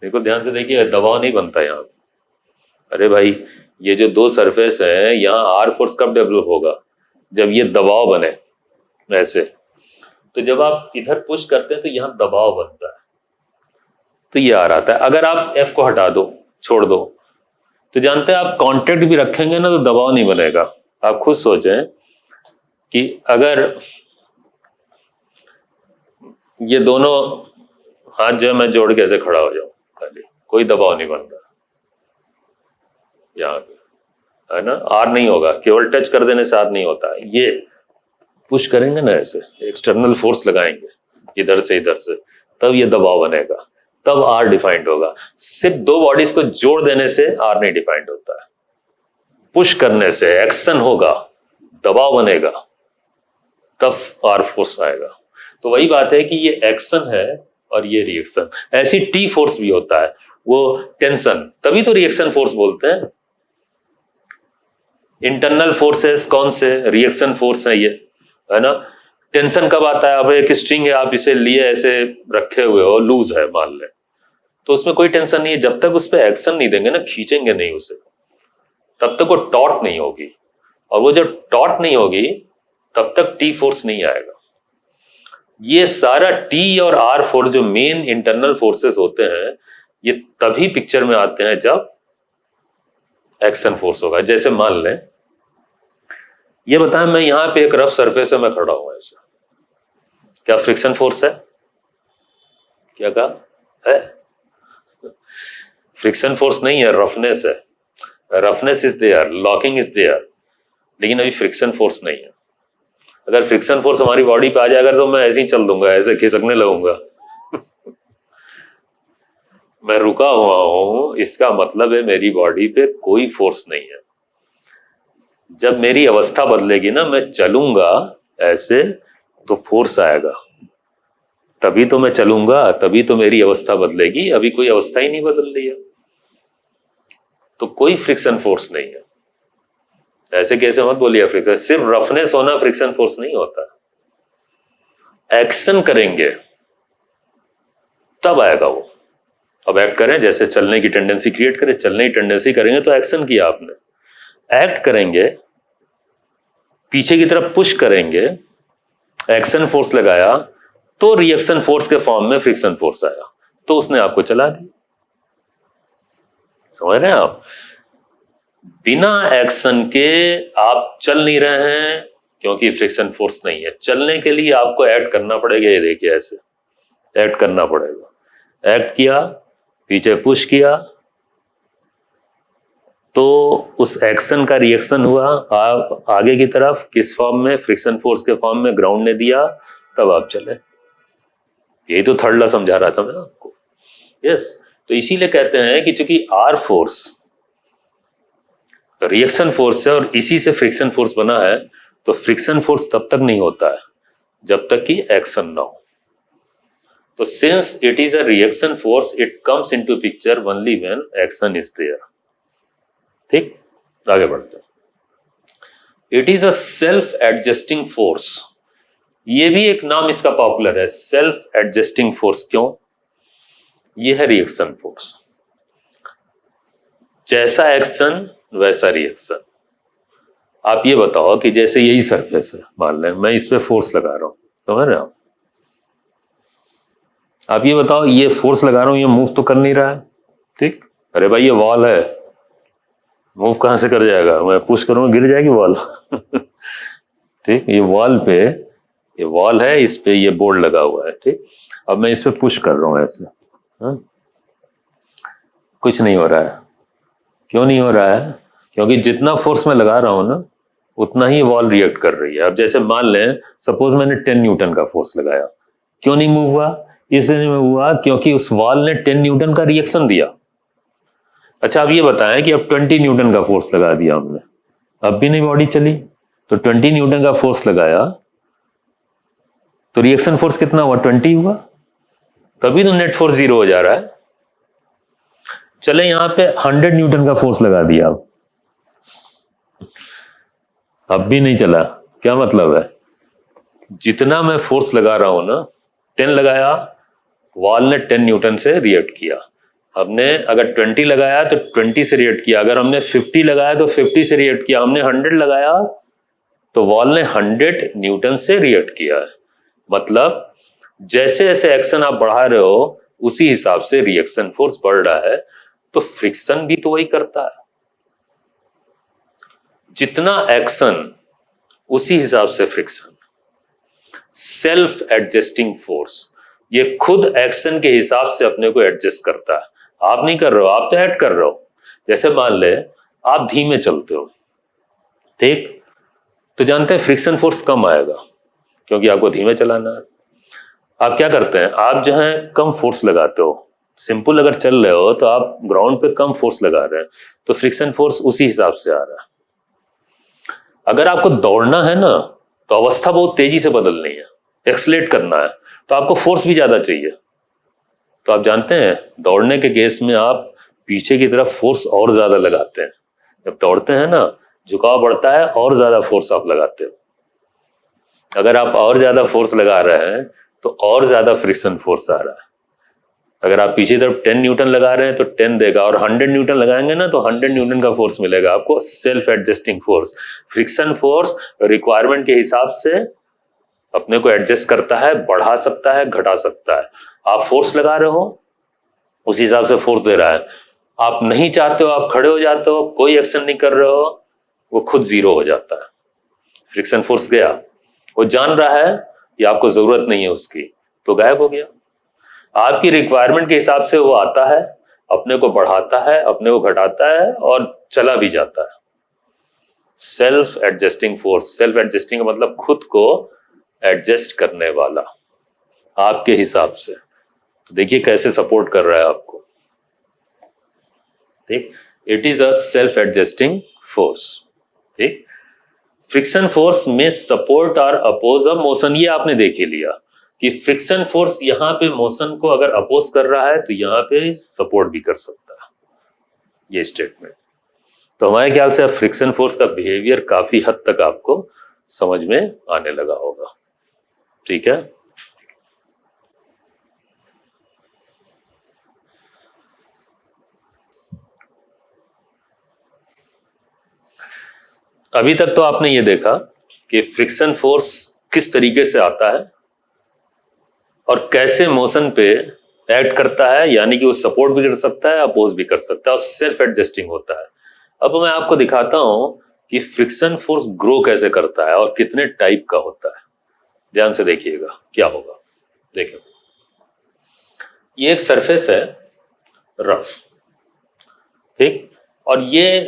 देखो, ध्यान से देखिए, दबाव नहीं बनता यहां। अरे भाई, ये जो दो सरफेस है, यहां आर फोर्स कब डेवलप होगा? जब ये दबाव बने ऐसे। तो जब आप इधर पुश करते हैं तो यहां दबाव बनता है, तो ये आ रहा था। अगर आप एफ को हटा दो, छोड़ दो, तो जानते हैं आप कांटेक्ट भी रखेंगे ना तो दबाव नहीं बनेगा। आप खुद सोचें कि अगर ये दोनों हाथ जो है मैं जोड़ के ऐसे खड़ा हो जाऊं, खाली कोई दबाव नहीं बन रहा यहाँ पे, है ना। आर नहीं होगा, केवल टच कर देने से आर नहीं होता। ये पुश करेंगे ना, ऐसे एक्सटर्नल फोर्स लगाएंगे इधर से इधर से, तब ये दबाव बनेगा, तब आर डिफाइंड होगा। सिर्फ दो बॉडीज को जोड़ देने से आर नहीं डिफाइंड होता है। पुश करने से एक्शन होगा, दबाव बनेगा, तब आर फोर्स आएगा। तो वही बात है कि ये एक्शन है और ये रिएक्शन। ऐसी टी फोर्स भी होता है, वो टेंशन, तभी तो रिएक्शन फोर्स बोलते हैं। इंटरनल फोर्सेस कौन से? रिएक्शन फोर्स है ये। है ना। टेंशन कब आता है? अब एक स्ट्रिंग है, आप इसे लिए ऐसे रखे हुए हो, लूज है मान लें, तो उसमें कोई टेंशन नहीं है। जब तक उस पर एक्शन नहीं देंगे ना, खींचेंगे नहीं उसे, तब तक वो टॉट नहीं होगी। और वो जब टॉट नहीं होगी तब तक टी फोर्स नहीं आएगा। ये सारा टी और आर फोर्स जो मेन इंटरनल फोर्सेस होते हैं, ये तभी पिक्चर में आते हैं जब एक्शन फोर्स होगा। जैसे मान लें, ये बताएं मैं यहां पे एक रफ सरफेस है, मैं खड़ा हूं ऐसे, क्या फ्रिक्शन फोर्स है? क्या कहा है? फ्रिक्शन फोर्स नहीं है, रफनेस है। Roughness is there, locking is there, लेकिन अभी फ्रिक्शन फोर्स नहीं है। अगर फ्रिक्शन फोर्स हमारी बॉडी पे आ जाएगा तो मैं ऐसे ही चल दूंगा, ऐसे खिसकने लगूंगा। मैं रुका हुआ हूं, इसका मतलब है मेरी बॉडी पे कोई फोर्स नहीं है। जब मेरी अवस्था बदलेगी ना, मैं चलूंगा ऐसे, तो फोर्स आएगा, तभी तो मैं चलूंगा, तभी तो मेरी अवस्था बदलेगी। अभी कोई अवस्था ही नहीं बदल रही है, तो कोई फ्रिक्शन फोर्स नहीं है। ऐसे कैसे मत बोलिए फ्रिक्शन, सिर्फ रफनेस होना फ्रिक्शन फोर्स नहीं होता। एक्शन करेंगे तब आएगा वो। अब एक्ट करें, जैसे चलने की टेंडेंसी क्रिएट करें, चलने की टेंडेंसी करेंगे तो एक्शन किया आपने। एक्ट करेंगे, पीछे की तरफ पुश करेंगे, एक्शन फोर्स लगाया, तो रिएक्शन फोर्स के फॉर्म में फ्रिक्शन फोर्स आया, तो उसने आपको चला दी। समझ रहे हैं आप? बिना एक्शन के आप चल नहीं रहे हैं क्योंकि फ्रिक्शन फोर्स नहीं है। चलने के लिए आपको एक्ट करना पड़ेगा। ये देखिए ऐसे एक्ट करना पड़ेगा। एक्ट किया, पीछे पुश किया, तो उस एक्शन का रिएक्शन हुआ आप आगे की तरफ, किस फॉर्म में? फ्रिक्शन फोर्स के फॉर्म में, ग्राउंड ने दिया, तब आप चले। यही तो थर्ड लॉ समझा रहा था मैं आपको। यस, तो इसीलिए कहते हैं कि चूंकि आर फोर्स रिएक्शन फोर्स है और इसी से फ्रिक्शन फोर्स बना है, तो फ्रिक्शन फोर्स तब तक नहीं होता है जब तक कि एक्शन ना हो। तो since it is a reaction force, it comes into picture only when action is there. ठीक, आगे बढ़ते हैं। It is a self adjusting force. ये भी एक नाम इसका पॉपुलर है, सेल्फ एडजस्टिंग फोर्स। क्यों? ये है रिएक्शन फोर्स। जैसा एक्शन वैसा रिएक्शन। आप ये बताओ कि जैसे यही सरफेस है, मान लें मैं इस पे फोर्स लगा रहा हूं, समझ रहे हो आप ये बताओ, ये फोर्स लगा रहा हूं, ये मूव तो कर नहीं रहा है। ठीक, अरे भाई ये वॉल है, मूव कहां से कर जाएगा? मैं पुश करूंगा गिर जाएगी वॉल। ठीक, ये वॉल पे, ये वॉल है, इस पे ये बोर्ड लगा हुआ है। ठीक, अब मैं इस पे पुश कर रहा हूं ऐसे, कुछ नहीं हो रहा है। क्यों नहीं हो रहा है? क्योंकि जितना फोर्स मैं लगा रहा हूं ना, उतना ही वॉल रिएक्ट कर रही है। अब जैसे मान लें, सपोज मैंने 10 न्यूटन का फोर्स लगाया, क्यों नहीं मूव हुआ? इसलिए नहीं हुआ क्योंकि उस वॉल ने 10 न्यूटन का रिएक्शन दिया। अच्छा, अब ये बताएं कि अब 20 न्यूटन का फोर्स लगा दिया हमने, अब भी नहीं बॉडी चली। तो 20 न्यूटन का फोर्स लगाया तो रिएक्शन फोर्स कितना हुआ? 20 हुआ, तभी तो नेट फोर्स 0 हो जा रहा है। चले यहां पे 100 न्यूटन का फोर्स लगा दिया, अब भी नहीं चला। क्या मतलब है? जितना मैं फोर्स लगा रहा हूं ना, 10 लगाया, वॉल ने 10 न्यूटन से रिएक्ट किया। हमने अगर 20 लगाया तो 20 से रिएक्ट किया, अगर हमने 50 लगाया तो 50 से रिएक्ट किया, हमने 100 लगाया तो वॉल ने 100 न्यूटन से रिएक्ट किया है। मतलब जैसे जैसे एक्शन आप बढ़ा रहे हो, उसी हिसाब से रिएक्शन फोर्स बढ़ रहा है। तो फ्रिक्शन भी तो वही करता है, जितना एक्शन उसी हिसाब से फ्रिक्शन। सेल्फ एडजस्टिंग फोर्स, ये खुद एक्शन के हिसाब से अपने को एडजस्ट करता है। आप नहीं कर रहे हो, आप तो ऐड कर रहे हो। जैसे मान ले आप धीमे चलते हो, ठीक, तो जानते हैं फ्रिक्शन फोर्स कम आएगा क्योंकि आपको धीमे चलाना है। आप क्या करते हैं? आप जो है कम फोर्स लगाते हो। सिंपल अगर चल रहे हो तो आप ग्राउंड पे कम फोर्स लगा रहे हैं, तो फ्रिक्शन फोर्स उसी हिसाब से आ रहा है। अगर आपको दौड़ना है ना, तो अवस्था बहुत तेजी से बदलनी है, एक्सलेट करना है, तो आपको फोर्स भी ज्यादा चाहिए। तो आप जानते हैं दौड़ने के केस में आप पीछे की तरफ फोर्स और ज्यादा लगाते हैं। जब दौड़ते हैं ना, झुकाव बढ़ता है और ज्यादा फोर्स आप लगाते हो। अगर आप और ज्यादा फोर्स लगा रहे हैं तो और ज्यादा फ्रिक्शन फोर्स आ रहा है। अगर आप पीछे तरफ 10 न्यूटन लगा रहे हैं तो 10 देगा, और 100 न्यूटन लगाएंगे ना तो 100 न्यूटन का फोर्स मिलेगा आपको, self adjusting force. Friction force requirement के हिसाब से अपने को एडजस्ट करता है, बढ़ा सकता है, घटा सकता है। आप फोर्स लगा रहे हो उस हिसाब से फोर्स दे रहा है, आप नहीं चाहते हो, आप खड़े हो जाते हो, कोई एक्शन नहीं कर रहे हो, वो खुद जीरो हो जाता है। फ्रिक्शन फोर्स गया, वो जान रहा है कि आपको जरूरत नहीं है उसकी, तो गायब हो गया। आपकी रिक्वायरमेंट के हिसाब से वो आता है, अपने को बढ़ाता है, अपने को घटाता है और चला भी जाता है। Self adjusting force, self adjusting का मतलब खुद को एडजस्ट करने वाला आपके हिसाब से। तो देखिए कैसे सपोर्ट कर रहा है आपको, ठीक। It is a self adjusting force, ठीक। फ्रिक्शन फोर्स में सपोर्ट और अपोज अ मोशन, ये आपने देख ही लिया कि फ्रिक्शन फोर्स यहां पे मोशन को अगर अपोज कर रहा है तो यहां पे सपोर्ट भी कर सकता है, ये स्टेटमेंट। तो हमारे ख्याल से फ्रिक्शन फोर्स का बिहेवियर काफी हद तक आपको समझ में आने लगा होगा, ठीक है। अभी तक तो आपने ये देखा कि फ्रिक्शन फोर्स किस तरीके से आता है और कैसे मोशन पे एक्ट करता है, यानी कि वो सपोर्ट भी कर सकता है, अपोज भी कर सकता है, और सेल्फ एडजस्टिंग होता है। अब मैं आपको दिखाता हूं कि फ्रिक्शन फोर्स ग्रो कैसे करता है और कितने टाइप का होता है। ध्यान से देखिएगा क्या होगा। देखिए ये एक सरफेस है रफ, ठीक, और ये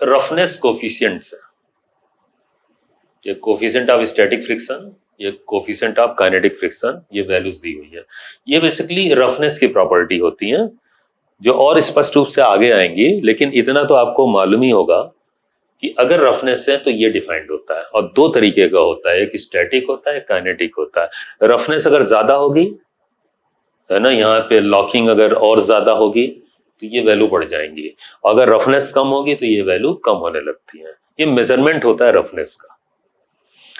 रफनेस कोफिशिएंट्स है, ये कोफिशिएंट ऑफ स्टैटिक फ्रिक्शन, ये कोफिशिएंट ऑफ काइनेटिक फ्रिक्शन, ये वैल्यूज दी हुई है। ये बेसिकली रफनेस की प्रॉपर्टी होती है जो और स्पष्ट रूप से आगे आएंगी, लेकिन इतना तो आपको मालूम ही होगा कि अगर रफनेस है तो ये डिफाइंड होता है, और दो तरीके का होता है, एक स्टैटिक होता है, काइनेटिक होता है। रफनेस अगर ज्यादा होगी, है ना, यहाँ पे लॉकिंग अगर और ज्यादा होगी तो ये वैल्यू बढ़ जाएंगी, और अगर रफनेस कम होगी तो ये वैल्यू कम होने लगती है। ये मेजरमेंट होता है रफनेस का।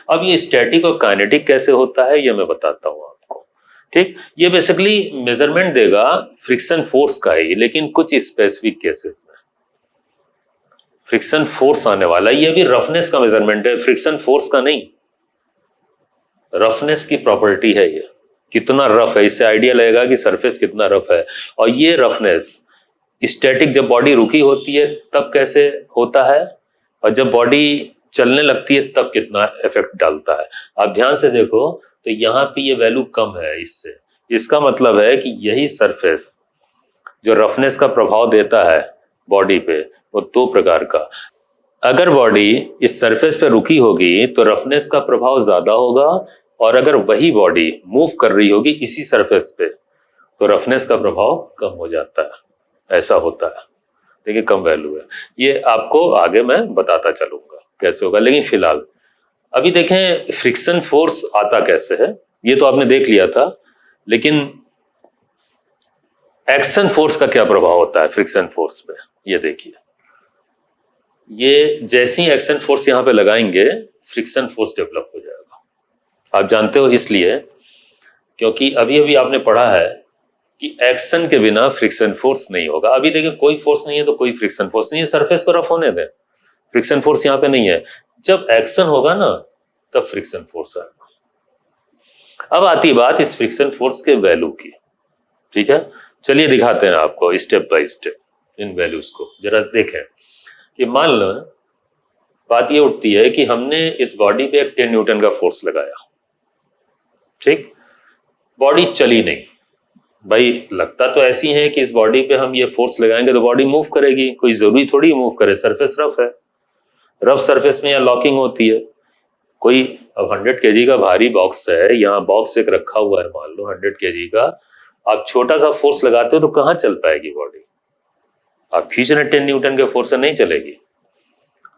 अब ये स्टैटिक और काइनेटिक कैसे होता है ये मैं बताता हूं आपको, ठीक। ये बेसिकली मेजरमेंट देगा फ्रिक्शन फोर्स का ही, लेकिन कुछ स्पेसिफिक केसेस में फ्रिक्शन फोर्स आने वाला है। ये भी रफनेस का मेजरमेंट है, फ्रिक्शन फोर्स का नहीं। रफनेस की प्रॉपर्टी है ये, कितना रफ है, इससे आइडिया लगेगा कि सरफेस कितना रफ है। और ये रफनेस स्टैटिक जब बॉडी रुकी होती है तब कैसे होता है, और जब बॉडी चलने लगती है तब कितना इफेक्ट डालता है। आप ध्यान से देखो तो यहाँ पे ये वैल्यू कम है इससे, इसका मतलब है कि यही सरफेस जो रफनेस का प्रभाव देता है बॉडी पे, वो दो प्रकार का। अगर बॉडी इस सरफेस पे रुकी होगी तो रफनेस का प्रभाव ज्यादा होगा, और अगर वही बॉडी मूव कर रही होगी इसी सरफेस पे तो रफनेस का प्रभाव कम हो जाता है। ऐसा होता है, देखिए कम वैल्यू है। ये आपको आगे मैं बताता चलूंगा कैसे होगा, लेकिन फिलहाल अभी देखें फ्रिक्शन फोर्स आता कैसे है। ये तो आपने देख लिया था, लेकिन एक्शन फोर्स का क्या प्रभाव होता है फ्रिक्शन फोर्स पे, ये देखिए। ये जैसे ही एक्शन फोर्स यहां पे लगाएंगे फ्रिक्शन फोर्स डेवलप हो जाएगा। आप जानते हो इसलिए क्योंकि अभी अभी आपने पढ़ा है कि एक्शन के बिना फ्रिक्शन फोर्स नहीं होगा। अभी देखिए कोई फोर्स नहीं है तो कोई फ्रिक्शन फोर्स नहीं है, सरफेस को रफ होने दें, फ्रिक्शन फोर्स यहाँ पे नहीं है। जब एक्शन होगा ना तब फ्रिक्शन फोर्स आएगा। अब आती बात इस फ्रिक्शन फोर्स के वैल्यू की, ठीक है। चलिए दिखाते हैं आपको step by step in values को, जरा देखें कि मान लो बात ये उठती है कि हमने इस बॉडी पे एक 10 न्यूटन का फोर्स लगाया, ठीक, बॉडी चली नहीं। भाई लगता तो ऐसी है कि इस बॉडी पे हम ये फोर्स लगाएंगे तो बॉडी मूव करेगी, कोई जरूरी थोड़ी मूव करे, सरफेस रफ है, रफ सरफेस में यहाँ लॉकिंग होती है। कोई अब 100 kg का भारी बॉक्स है, यहाँ बॉक्स एक रखा हुआ है मान लो 100 kg का, आप छोटा सा फोर्स लगाते हो तो कहाँ चल पाएगी बॉडी, आप खींच रहे 10 न्यूटन के फोर्स से नहीं चलेगी।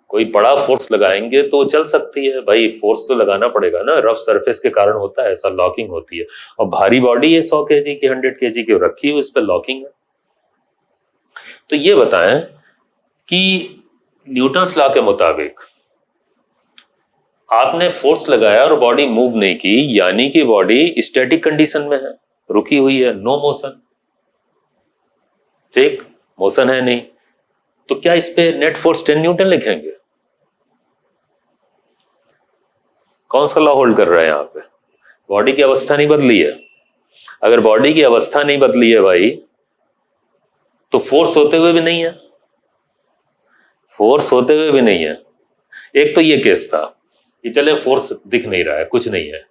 कोई बड़ा फोर्स लगाएंगे तो चल सकती है, भाई फोर्स तो लगाना पड़ेगा ना, रफ सरफेस के कारण होता है ऐसा, लॉकिंग होती है। और भारी बॉडी है 100 kg की, 100 kg की रखी हुई, उस पर लॉकिंग है। तो ये बताएं कि न्यूटन्स लॉ के मुताबिक आपने फोर्स लगाया और बॉडी मूव नहीं की, यानी कि बॉडी स्टैटिक कंडीशन में है, रुकी हुई है, नो मोशन। ठीक, मोशन है नहीं, तो क्या इस पे नेट फोर्स 10 न्यूटन लिखेंगे? कौन सा लॉ होल्ड कर रहा है यहां पे? बॉडी की अवस्था नहीं बदली है। अगर बॉडी की अवस्था नहीं बदली है भाई, तो फोर्स होते हुए भी नहीं है, फोर्स होते हुए भी नहीं है। एक तो ये केस था कि चले फोर्स दिख नहीं रहा है, कुछ नहीं है,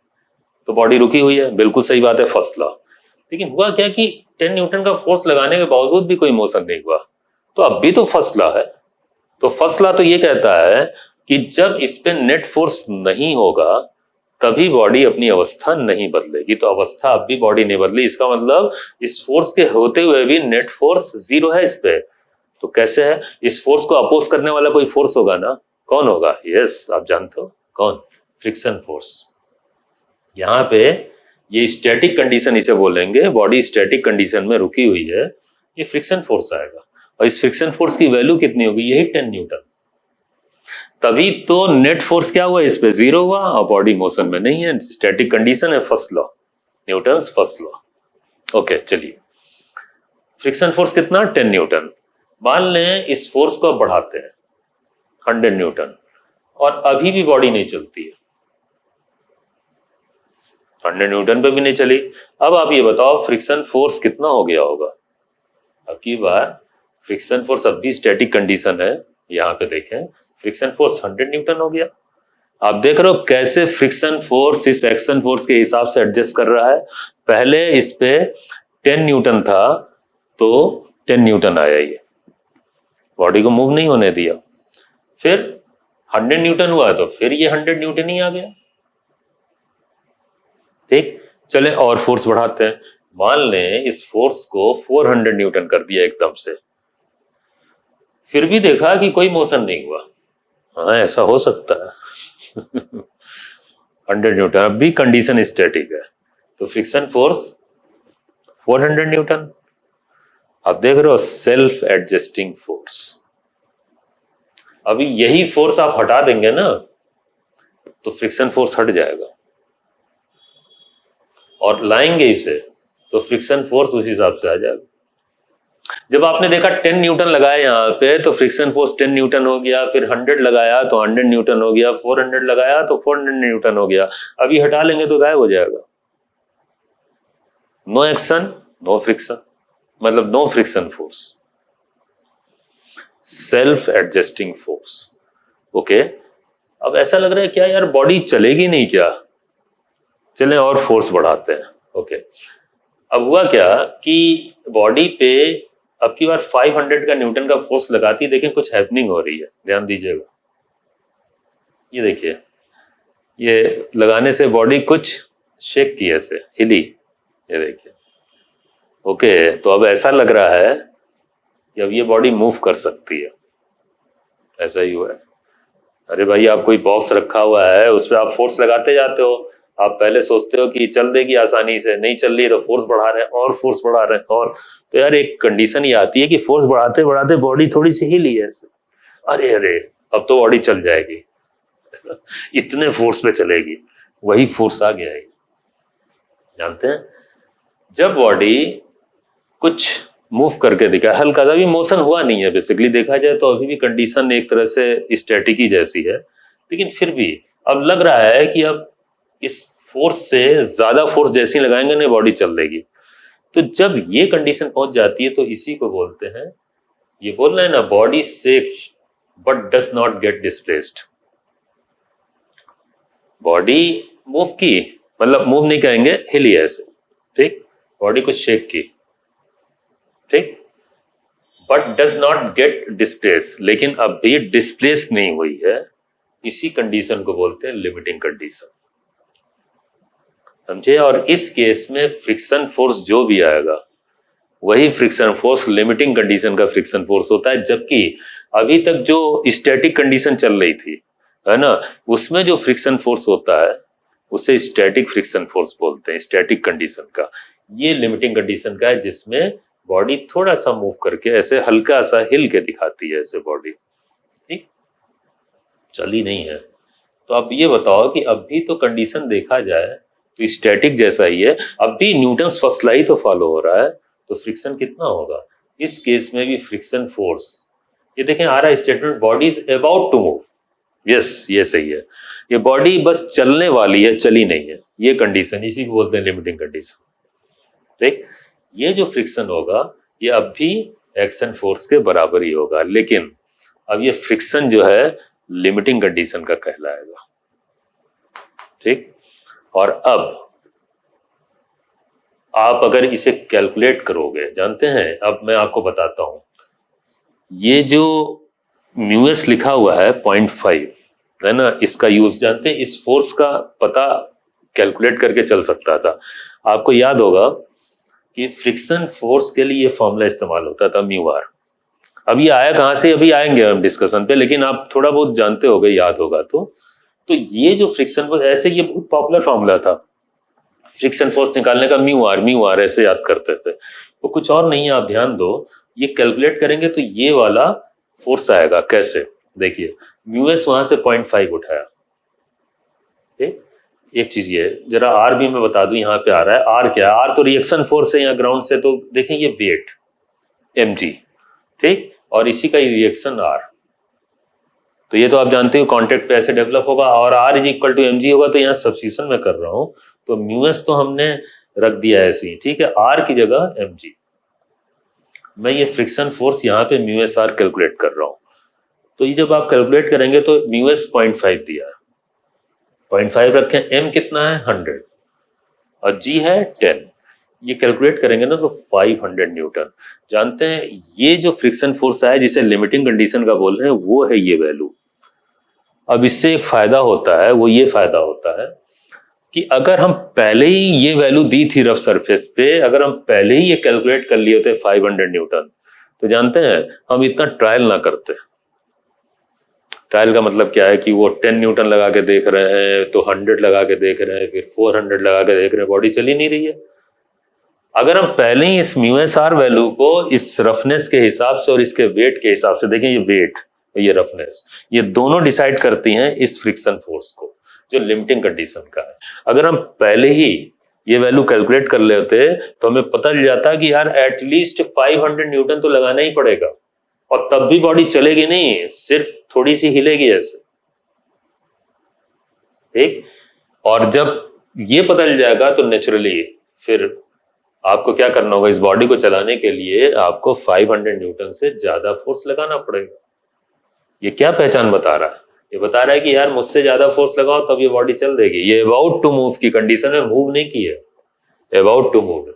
तो बॉडी रुकी हुई है, बिल्कुल सही बात है, फर्स्ट लॉ। लेकिन हुआ क्या कि 10 न्यूटन का फोर्स लगाने के बावजूद भी कोई मोशन नहीं हुआ, तो अब भी तो फर्स्ट लॉ है। तो फर्स्ट लॉ तो ये कहता है कि जब इस पे नेट फोर्स नहीं होगा तभी बॉडी अपनी अवस्था नहीं बदलेगी। तो अवस्था अब भी बॉडी नहीं बदली, इसका मतलब इस फोर्स के होते हुए भी नेट फोर्स 0 है इस पे। तो कैसे है? इस फोर्स को अपोज करने वाला कोई फोर्स होगा ना, कौन होगा? यस, आप जानते हो कौन? Friction force. यहां पे ये स्टैटिक कंडीशन इसे बोलेंगे, बॉडी स्टैटिक कंडीशन में रुकी हुई है, ये फ्रिक्शन फोर्स आएगा। और इस फ्रिक्शन फोर्स की वैल्यू कितनी होगी? यही 10 न्यूटन। तभी तो नेट फोर्स क्या हुआ इस पे? 0 हुआ, और बॉडी मोशन में नहीं है, स्टैटिक कंडीशन है, first law, Newton's first law. Okay, चलिए, फ्रिक्शन फोर्स कितना? 10 न्यूटन। मान लें इस फोर्स को बढ़ाते हैं 100 न्यूटन, और अभी भी बॉडी नहीं चलती है, 100 न्यूटन पे भी नहीं चली। अब आप ये बताओ फ्रिक्शन फोर्स कितना हो गया होगा? अब की बार फ्रिक्शन फोर्स अब भी स्टैटिक कंडीशन है, यहां पे देखें, फ्रिक्शन फोर्स 100 न्यूटन हो गया। आप देख रहे हो कैसे फ्रिक्शन फोर्स इस एक्शन फोर्स के हिसाब से एडजस्ट कर रहा है। पहले इस पे 10 न्यूटन था, तो 10 न्यूटन आया, ये बॉडी को मूव नहीं होने दिया। फिर 100 न्यूटन हुआ तो फिर ये 100 न्यूटन ही आ गया। ठीक, चले और फोर्स बढ़ाते हैं। मान लें इस फोर्स को 400 न्यूटन कर दिया एकदम से, फिर भी देखा कि कोई मोशन नहीं हुआ। हाँ, ऐसा हो सकता है। 100 न्यूटन, अब भी कंडीशन स्टैटिक है, तो फ्रिक्शन फोर्स 400 न्यूटन। अब देख रहे हो सेल्फ एडजस्टिंग फोर्स। अभी यही फोर्स आप हटा देंगे ना, तो फ्रिक्शन फोर्स हट जाएगा, और लाएंगे इसे तो फ्रिक्शन फोर्स उस हिसाब से आ जाएगा। जब आपने देखा 10 न्यूटन लगाया यहां पे, तो फ्रिक्शन फोर्स 10 न्यूटन हो गया, फिर 100 लगाया तो 100 न्यूटन हो गया, 400 लगाया तो 400 न्यूटन हो गया। अभी हटा लेंगे तो गायब हो जाएगा। नो एक्शन, नो फ्रिक्शन, मतलब no friction force, self adjusting force. Okay, अब ऐसा लग रहा है क्या यार बॉडी चलेगी नहीं क्या? चलें और फोर्स बढ़ाते हैं। ओके, अब हुआ क्या कि बॉडी पे अब की बार 500 का न्यूटन का फोर्स लगाती, देखें कुछ हैपनिंग हो रही है, ध्यान दीजिएगा। ये देखिए, ये लगाने से बॉडी कुछ शेक की, ऐसे हिली, ये देखिए। ओके, तो अब ऐसा लग रहा है कि अब ये बॉडी मूव कर सकती है, ऐसा ही हुआ है। अरे भाई, आप कोई बॉक्स रखा हुआ है, उस पर आप फोर्स लगाते जाते हो, आप पहले सोचते हो कि चल देगी आसानी से, नहीं चल रही तो फोर्स बढ़ा रहे हैं और फोर्स बढ़ा रहे हैं, और तो यार एक कंडीशन ये आती है कि फोर्स बढ़ाते बढ़ाते बॉडी थोड़ी सी हिली है, अरे अरे अब तो बॉडी चल जाएगी। इतने फोर्स पे चलेगी, वही फोर्स आ गया है। जानते हैं, जब बॉडी कुछ मूव करके दिखा, हल्का सा भी मोशन हुआ नहीं है, बेसिकली देखा जाए तो अभी भी कंडीशन एक तरह से स्टैटिक ही जैसी है, लेकिन फिर भी अब लग रहा है कि अब इस फोर्स से ज्यादा फोर्स जैसी लगाएंगे ना, बॉडी चल देगी। तो जब ये कंडीशन पहुंच जाती है तो इसी को बोलते हैं, ये बोलना है ना, body shake but does not gate displaced. Body move की, मतलब मूव नहीं कहेंगे, हिली ऐसे, ठीक, बॉडी को शेक की, ठीक, but does not gate displace, लेकिन अब भी डिस्प्लेस नहीं हुई है। इसी कंडीशन को बोलते हैं लिमिटिंग कंडीशन, समझे। और इस केस में फ्रिक्शन फोर्स जो भी आएगा वही फ्रिक्शन फोर्स लिमिटिंग कंडीशन का फ्रिक्शन फोर्स होता है, जबकि अभी तक जो स्टैटिक कंडीशन चल रही थी, है ना, उसमें जो फ्रिक्शन फोर्स होता है उसे स्टैटिक फ्रिक्शन फोर्स बोलते हैं, स्टैटिक कंडीशन का। ये लिमिटिंग कंडीशन का है, जिसमें बॉडी थोड़ा सा मूव करके ऐसे हल्का सा हिल के दिखाती है, ऐसे बॉडी, ठीक, चली नहीं है, तो अब ये बताओ कि अभी तो कंडीशन देखा जाए तो स्टैटिक जैसा ही है, अभी न्यूटन्स फर्स्ट लॉ ही तो फॉलो हो रहा है, तो फ्रिक्शन कितना होगा? इस केस में भी फ्रिक्शन फोर्स, ये देखें आ रहा है statement, body is about to move. Yes, ये सही है, ये बॉडी बस चलने वाली है, चली नहीं है, ये कंडीशन, इसी को बोलते हैं लिमिटिंग कंडीशन। ठीक, ये जो फ्रिक्शन होगा ये अब भी एक्शन फोर्स के बराबर ही होगा, लेकिन अब ये फ्रिक्शन जो है लिमिटिंग कंडीशन का कहलाएगा। ठीक, और अब आप अगर इसे कैलकुलेट करोगे, जानते हैं, अब मैं आपको बताता हूं, ये जो म्यूएस लिखा हुआ है 0.5 है ना, इसका यूज जानते हैं, इस फोर्स का पता कैलकुलेट करके चल सकता था। आपको याद होगा कि फ्रिक्शन फोर्स के लिए ये फॉर्मूला इस्तेमाल होता था म्यू आर। अब ये आया कहां से, अभी आएंगे हम डिस्कशन पे, लेकिन आप थोड़ा बहुत जानते होगे, याद होगा तो ये जो फ्रिक्शन फोर्स, ऐसे ये बहुत पॉपुलर फॉर्मूला था फ्रिक्शन फोर्स निकालने का, म्यू आर ऐसे याद करते थे। वो कुछ और नहीं है, आप ध्यान दो, ये कैलकुलेट करेंगे तो ये वाला फोर्स आएगा। कैसे? देखिए, म्यूएस वहां से 0.5 उठाया। ठीक, एक चीज ये जरा आर भी मैं बता दूं, यहाँ पे आ रहा है आर, क्या है? आर तो रिएक्शन फोर्स है यहाँ ग्राउंड से, तो देखें ये वेट mg, ठीक, और इसी का रिएक्शन आर, तो ये तो आप जानते हो कॉन्टेक्ट पे ऐसे डेवलप होगा, और R is equal to mg होगा, तो यहाँ सब्स्टिट्यूशन में कर रहा हूं, तो म्यूएस तो हमने रख दिया ऐसे ही, ठीक है, आर की जगह mg, मैं ये फ्रिक्शन फोर्स यहाँ पे म्यूएस आर कैलकुलेट कर रहा हूं। तो ये जब आप कैलकुलेट करेंगे तो म्यूएस 0.5 दिया है, 0.5 रखें, m कितना है 100 और g है 10, ये कैलकुलेट करेंगे ना तो 500 न्यूटन। जानते हैं ये जो फ्रिक्शन फोर्स है जिसे लिमिटिंग कंडीशन का बोल रहे हैं, वो है ये वैल्यू। अब इससे एक फायदा होता है, वो ये फायदा होता है कि अगर हम पहले ही ये वैल्यू दी थी रफ सरफेस पे, अगर हम पहले ही ये कैलकुलेट कर लिए होते 500 न्यूटन, तो जानते हैं हम इतना ट्रायल ना करते। ट्रायल का मतलब क्या है कि वो 10 न्यूटन लगा के देख रहे हैं, तो 100 लगा के देख रहे हैं, फिर 400 लगा के देख रहे हैं, बॉडी चली नहीं रही है। अगर हम पहले ही इस म्यूएसआर वैल्यू को इस रफनेस के हिसाब से और इसके वेट के हिसाब से, देखें ये वेट, ये रफनेस, ये दोनों डिसाइड करती हैं इस फ्रिक्शन फोर्स को जो लिमिटिंग कंडीशन का है। अगर हम पहले ही ये वैल्यू कैलकुलेट कर लेते तो हमें पता चल जाता कि यार एटलीस्ट 500 न्यूटन तो लगाना ही पड़ेगा, और तब भी बॉडी चलेगी नहीं, सिर्फ थोड़ी सी हिलेगी ऐसे। ठीक, और जब ये पता चल जाएगा तो नेचुरली फिर आपको क्या करना होगा, इस बॉडी को चलाने के लिए आपको 500 न्यूटन से ज्यादा फोर्स लगाना पड़ेगा। ये क्या पहचान बता रहा है? ये बता रहा है कि यार मुझसे ज्यादा फोर्स लगाओ तब ये बॉडी चल देगी। ये अबाउट टू मूव की कंडीशन में मूव नहीं की है, अबाउट टू मूव,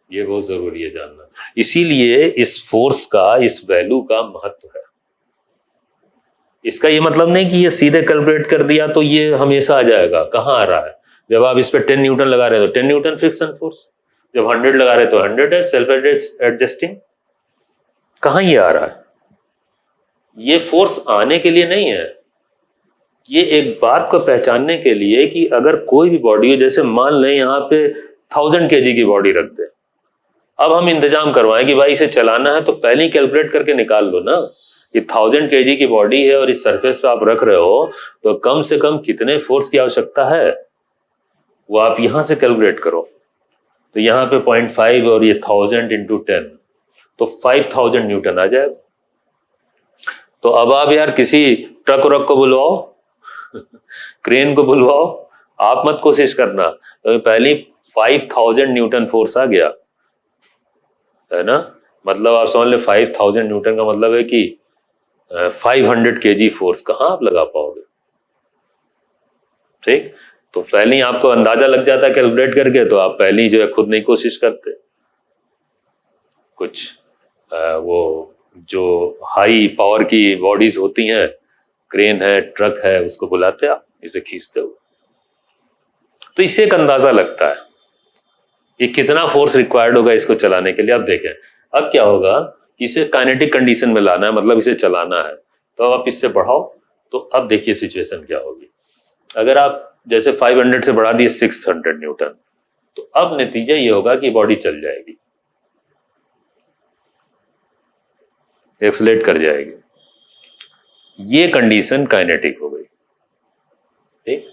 ये बहुत जरूरी है जानना। इसीलिए इस फोर्स का, इस वैल्यू का महत्व है। इसका ये मतलब नहीं कि ये सीधे कैलकुलेट कर दिया तो ये हमेशा आ जाएगा, कहां आ रहा है? जब आप इस पे 10 न्यूटन लगा रहे हो तो 10 न्यूटन फ्रिक्शन फोर्स, जब 100 लगा रहे तो 100 है, सेल्फ एडजस्टिंग। कहां ये आ रहा है? ये फोर्स आने के लिए नहीं है, ये एक बात को पहचानने के लिए कि अगर कोई भी बॉडी हो, जैसे मान लें यहाँ पे 1000 kg की बॉडी रख दे, अब हम इंतजाम करवाएं कि भाई इसे चलाना है, तो पहले ही कैलकुलेट करके निकाल लो ना कि 1000 kg की बॉडी है और इस सरफेस पे आप रख रहे हो, तो कम से कम कितने फोर्स की आवश्यकता है वो आप यहां से कैलकुलेट करो। तो यहाँ पे 0.5 और ये 1000 इंटू 10, तो 5000 न्यूटन आ जाएगा। तो अब आप यार किसी ट्रक व्रक को बुलवाओ क्रेन को बुलवाओ, आप मत कोशिश करना, तो पहले 5000 न्यूटन फोर्स आ गया है ना। मतलब आप समझ ले 5000 न्यूटन का मतलब है कि 500 kg फोर्स कहां आप लगा पाओगे। ठीक, तो पहले ही आपको अंदाजा लग जाता है कैलकुलेट करके, तो आप पहले ही जो है खुद नहीं कोशिश करते। कुछ वो जो हाई पावर की बॉडीज होती हैं, क्रेन है, ट्रक है, उसको बुलाते आप, इसे खींचते हो, तो इससे एक अंदाजा लगता है कि कितना फोर्स रिक्वायर्ड होगा इसको चलाने के लिए। अब देखें अब क्या होगा, इसे काइनेटिक कंडीशन में लाना है, मतलब इसे चलाना है, तो अब आप इससे बढ़ाओ, तो अब देखिए सिचुएशन क्या होगी। अगर आप जैसे 500 से बढ़ा दिए 600 न्यूटन, तो अब नतीजा ये होगा कि बॉडी चल जाएगी, एक्सलेट कर जाएगी। ये कंडीशन काइनेटिक हो गई। ठीक,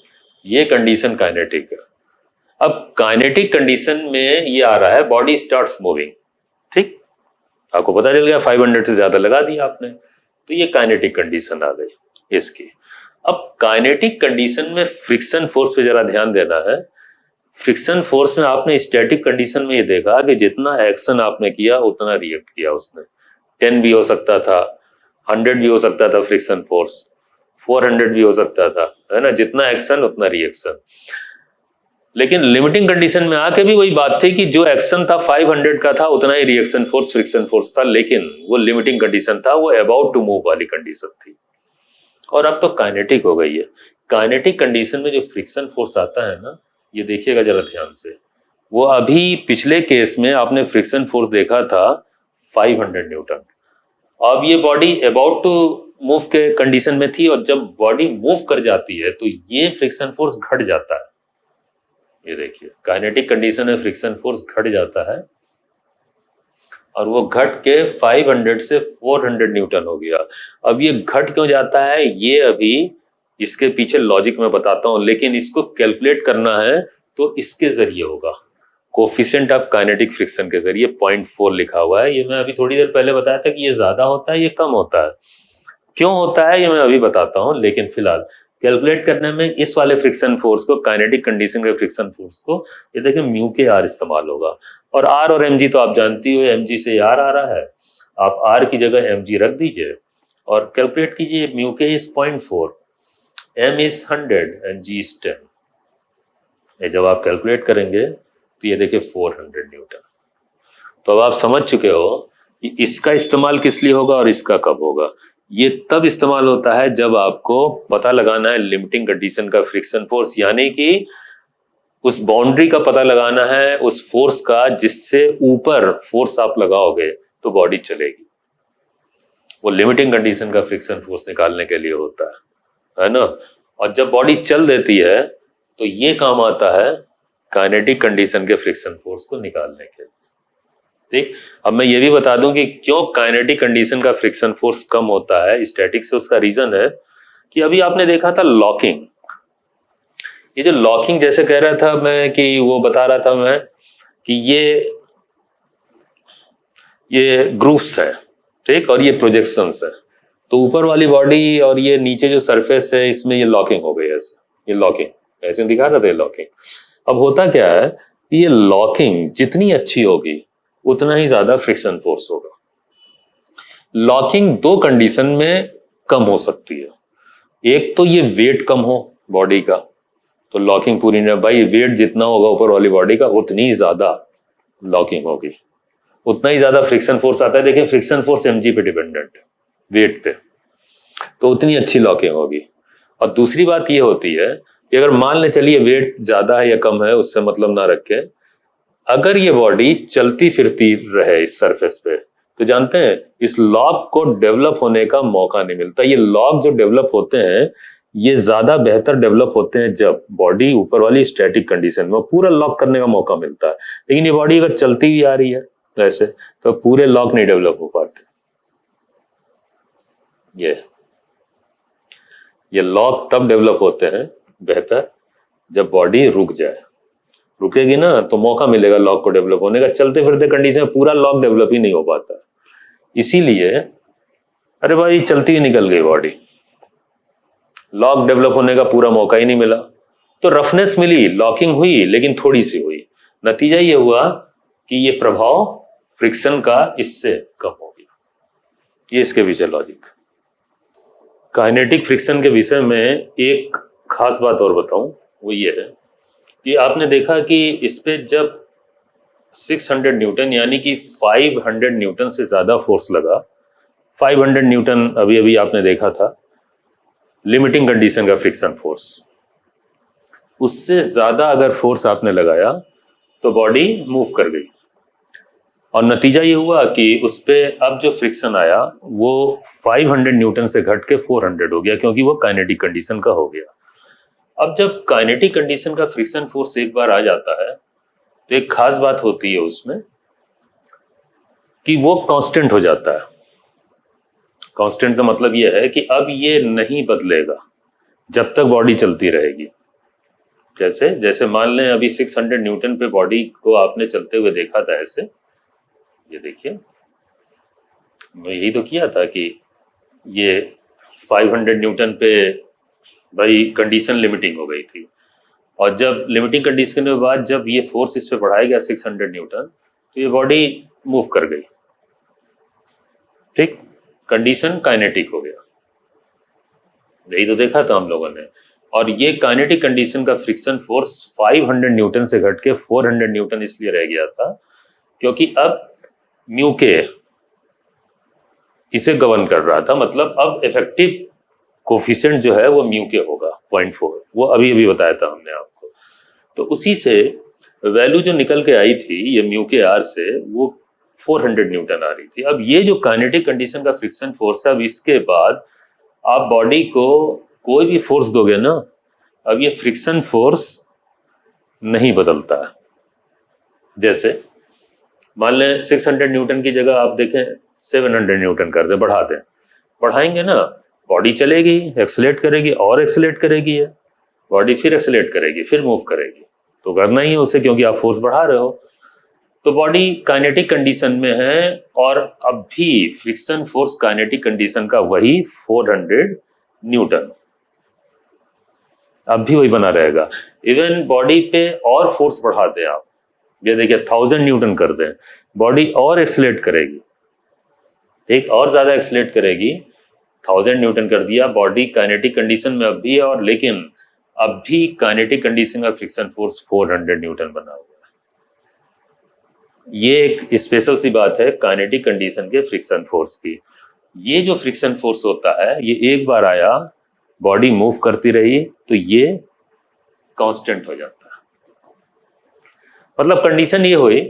ये कंडीशन काइनेटिक है। अब काइनेटिक कंडीशन में ये आ रहा है बॉडी स्टार्ट्स मूविंग। ठीक, आपको पता चल गया 500 से ज्यादा लगा दिया आपने, तो ये काइनेटिक कंडीशन आ गई इसकी। अब काइनेटिक कंडीशन में फ्रिक्शन फोर्स पे जरा ध्यान देना है। फ्रिक्शन फोर्स में आपने स्टैटिक कंडीशन में ये देखा कि जितना एक्शन आपने किया उतना रिएक्ट किया उसने। 10 भी हो सकता था, 100 भी हो सकता था फ्रिक्शन फोर्स, 400 भी हो सकता था, है ना, जितना एक्शन उतना रिएक्शन। लेकिन लिमिटिंग कंडीशन में आके भी वही बात थी कि जो एक्शन था 500 का था उतना ही रिएक्शन फोर्स फ्रिक्शन फोर्स था, लेकिन वो लिमिटिंग कंडीशन था, वो अबाउट टू मूव वाली कंडीशन थी। और अब तो काइनेटिक हो गई है। काइनेटिक कंडीशन में जो फ्रिक्शन फोर्स आता है ना, ये देखिएगा जरा ध्यान से, वो अभी पिछले केस में आपने फ्रिक्शन फोर्स देखा था 500 न्यूटन। अब ये बॉडी अबाउट टू मूव के कंडीशन में थी, और जब बॉडी मूव कर जाती है तो ये फ्रिक्शन फोर्स घट जाता है। ये देखिए काइनेटिक कंडीशन में फ्रिक्शन फोर्स घट जाता है, और वो घट के 500 से 400 न्यूटन हो गया। अब ये घट क्यों जाता है, ये अभी इसके पीछे लॉजिक में बताता हूं, लेकिन इसको कैलकुलेट करना है तो इसके जरिए होगा, कोफिशिएंट ऑफ काइनेटिक फ्रिक्शन के जरिए 0.4 लिखा हुआ है। ये मैं अभी थोड़ी देर पहले बताया था कि ये ज्यादा होता है, ये कम होता है। क्यों होता है ये मैं अभी बताता हूं, लेकिन फिलहाल कैलकुलेट करने में इस वाले फ्रिक्शन फोर्स को, काइनेटिक कंडीशन के फ्रिक्शन फोर्स को, ये देखिए म्यू के आर इस्तेमाल होगा। और आर और एम जी तो आप जानती हो, एम जी से आर आ रहा है, आप आर की जगह एम जी रख दीजिए और कैलकुलेट कीजिए। Mu K is 0.4, M is 100 and G is 10। ये जब आप कैलकुलेट करेंगे तो ये देखिए 400 न्यूटन। तो अब आप समझ चुके हो कि इसका इस्तेमाल किस लिए होगा और इसका कब होगा। ये तब इस्तेमाल होता है जब आपको पता लगाना है लिमिटिंग कंडीशन का फ्रिक्शन फोर्स, यानी कि उस बाउंड्री का पता लगाना है, उस फोर्स का जिससे ऊपर फोर्स आप लगाओगे तो बॉडी चलेगी। वो लिमिटिंग कंडीशन का फ्रिक्शन फोर्स निकालने के लिए होता है ना। और जब बॉडी चल देती है तो ये काम आता है काइनेटिक कंडीशन के फ्रिक्शन फोर्स को निकालने के लिए। ठीक, अब मैं ये भी बता दूं कि क्यों काइनेटिक कंडीशन का फ्रिक्शन फोर्स कम होता है स्टैटिक से। उसका रीजन है कि अभी आपने देखा था लॉकिंग, ये जो लॉकिंग जैसे कह रहा था मैं कि वो बता रहा था मैं कि ये ग्रूव्स है, ठीक, और ये प्रोजेक्शंस है। तो ऊपर वाली बॉडी और ये नीचे जो सरफेस है इसमें ये लॉकिंग हो गई है, ये लॉकिंग ऐसे दिखा रहा था ये लॉकिंग। अब होता क्या है कि ये लॉकिंग जितनी अच्छी होगी उतना ही ज्यादा फ्रिक्शन फोर्स होगा। लॉकिंग दो कंडीशन में कम हो सकती है, एक तो ये वेट कम हो बॉडी का, तो लॉकिंग पूरी नहीं, भाई वेट जितना होगा ऊपर वाली बॉडी का उतनी ही ज्यादा लॉकिंग होगी, उतना ही ज्यादा फ्रिक्शन फोर्स आता है। देखिए फ्रिक्शन फोर्स एमजी पे डिपेंडेंट है, वेट पे, तो उतनी अच्छी लॉकिंग होगी। और दूसरी बात ये होती है कि अगर मान ले चलिए वेट ज्यादा है या कम है उससे मतलब ना रखे, अगर ये बॉडी चलती फिरती रहे इस सरफेस पे तो जानते हैं इस लॉक को डेवलप होने का मौका नहीं मिलता। ये लॉक जो डेवलप होते हैं ये ज्यादा बेहतर डेवलप होते हैं जब बॉडी ऊपर वाली स्टैटिक कंडीशन में पूरा लॉक करने का मौका मिलता है। लेकिन ये बॉडी अगर चलती हुई आ रही है वैसे तो पूरे लॉक नहीं डेवलप हो पाते। ये लॉक तब डेवलप होते हैं बेहतर जब बॉडी रुक जाए, रुकेगी ना तो मौका मिलेगा लॉक को डेवलप होने का। चलते फिरते कंडीशन में पूरा लॉक डेवलप ही नहीं हो पाता, इसीलिए अरे भाई चलती ही निकल गई बॉडी, लॉक डेवलप होने का पूरा मौका ही नहीं मिला। तो रफनेस मिली, लॉकिंग हुई लेकिन थोड़ी सी हुई, नतीजा ये हुआ कि ये प्रभाव फ्रिक्शन का इससे कम हो गया। ये इसके पीछे लॉजिक। काइनेटिक फ्रिक्शन के विषय में एक खास बात और बताऊं, वो ये है कि आपने देखा कि इस पे जब 600 न्यूटन यानी कि 500 न्यूटन से ज्यादा फोर्स लगा, 500 न्यूटन अभी अभी आपने देखा था लिमिटिंग कंडीशन का फ्रिक्शन फोर्स, उससे ज्यादा अगर फोर्स आपने लगाया तो बॉडी मूव कर गई। और नतीजा ये हुआ कि उस पे अब जो फ्रिक्शन आया वो 500 न्यूटन से घट के 400 हो गया, क्योंकि वो काइनेटिक कंडीशन का हो गया। अब जब काइनेटिक कंडीशन का फ्रिक्शन फोर्स एक बार आ जाता है तो एक खास बात होती है उसमें कि वो कांस्टेंट हो जाता है। कांस्टेंट का मतलब ये है कि अब ये नहीं बदलेगा जब तक बॉडी चलती रहेगी। जैसे जैसे मान लें अभी 600 न्यूटन पे बॉडी को आपने चलते हुए देखा था, ऐसे ये देखिए, मैं यही तो किया था कि ये 500 न्यूटन पे भाई कंडीशन लिमिटिंग हो गई थी, और जब लिमिटिंग कंडीशन के बाद जब ये फोर्स इस पे बढ़ाया गया 600 न्यूटन, तो ये बॉडी मूव कर गई। ठीक, कंडीशन काइनेटिक हो गया, यही तो देखा था हम लोगों ने। और ये काइनेटिक कंडीशन का फ्रिक्शन फोर्स 500 न्यूटन से घट के 400 न्यूटन इसलिए रह गया था क्योंकि अब म्यू के इसे गवर्न कर रहा था, मतलब अब इफेक्टिव कोफिशिएंट जो है वो म्यू के होगा 0.4, वो अभी अभी बताया था हमने आपको। तो उसी से वैल्यू जो निकल के आई थी ये म्यू के आर से, वो 400 न्यूटन आ रही थी। अब ये जो काइनेटिक कंडीशन का फ्रिक्शन फोर्स है, अब इसके बाद आप बॉडी को कोई भी फोर्स दोगे ना, अब ये फ्रिक्शन फोर्स नहीं बदलता है। जैसे मान लें 600 न्यूटन की जगह आप देखें 700 न्यूटन कर दे, बढ़ा दें, बढ़ाएंगे ना, बॉडी चलेगी, एक्सेलेरेट करेगी और एक्सेलेरेट करेगी, है बॉडी, फिर एक्सेलेरेट करेगी, फिर मूव करेगी, तो करना ही है उसे क्योंकि आप फोर्स बढ़ा रहे हो। तो बॉडी काइनेटिक कंडीशन में है और अब भी फ्रिक्शन फोर्स काइनेटिक कंडीशन का वही 400 न्यूटन अब भी वही बना रहेगा। इवन बॉडी पे और फोर्स बढ़ा दें आप, ये देखिए 1000 न्यूटन कर दें, बॉडी और एक्सेलेरेट करेगी, एक और ज्यादा एक्सेलेरेट करेगी, 1000 न्यूटन कर दिया, बॉडी काइनेटिक कंडीशन में अब भी है, और लेकिन अब भी काइनेटिक कंडीशन का फ्रिक्शन फोर्स 400 न्यूटन बना हुआ है। ये एक स्पेशल सी बात है काइनेटिक कंडीशन के फ्रिक्शन फोर्स की। ये जो फ्रिक्शन फोर्स होता है ये एक बार आया, बॉडी मूव करती रही, तो ये कांस्टेंट हो जाता है। मतलब कंडीशन ये हुई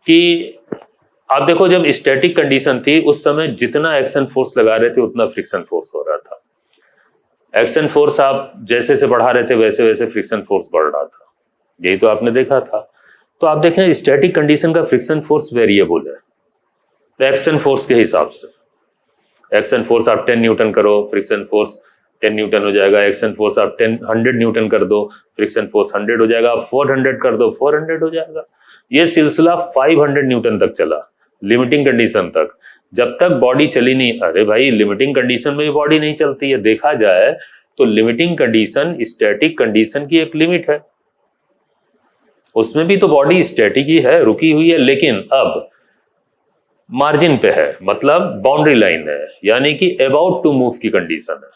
कि आप देखो जब स्टैटिक कंडीशन थी उस समय जितना एक्शन फोर्स लगा रहे थे उतना फ्रिक्शन फोर्स हो रहा था। एक्शन फोर्स आप जैसे से बढ़ा रहे थे वैसे वैसे फ्रिक्शन फोर्स बढ़ रहा था, यही तो आपने देखा था। तो आप देखें स्टैटिक कंडीशन का फ्रिक्शन फोर्स वेरिएबल है एक्शन फोर्स के हिसाब से। एक्शन फोर्स आप 10 न्यूटन करो, फ्रिक्शन फोर्स 10 न्यूटन हो जाएगा। एक्शन फोर्स आप 100 न्यूटन कर दो, फ्रिक्शन फोर्स 100 हो जाएगा। आप 400 कर दो, 400 हो जाएगा। ये सिलसिला 500 न्यूटन तक चला, लिमिटिंग कंडीशन तक, जब तक बॉडी चली नहीं। अरे भाई लिमिटिंग कंडीशन में भी बॉडी नहीं चलती है, देखा जाए तो लिमिटिंग कंडीशन स्टैटिक कंडीशन की एक लिमिट है, उसमें भी तो बॉडी स्टैटिक ही है, रुकी हुई है, लेकिन अब मार्जिन पे है, मतलब बाउंड्री लाइन है, यानी कि अबाउट टू मूव की कंडीशन है।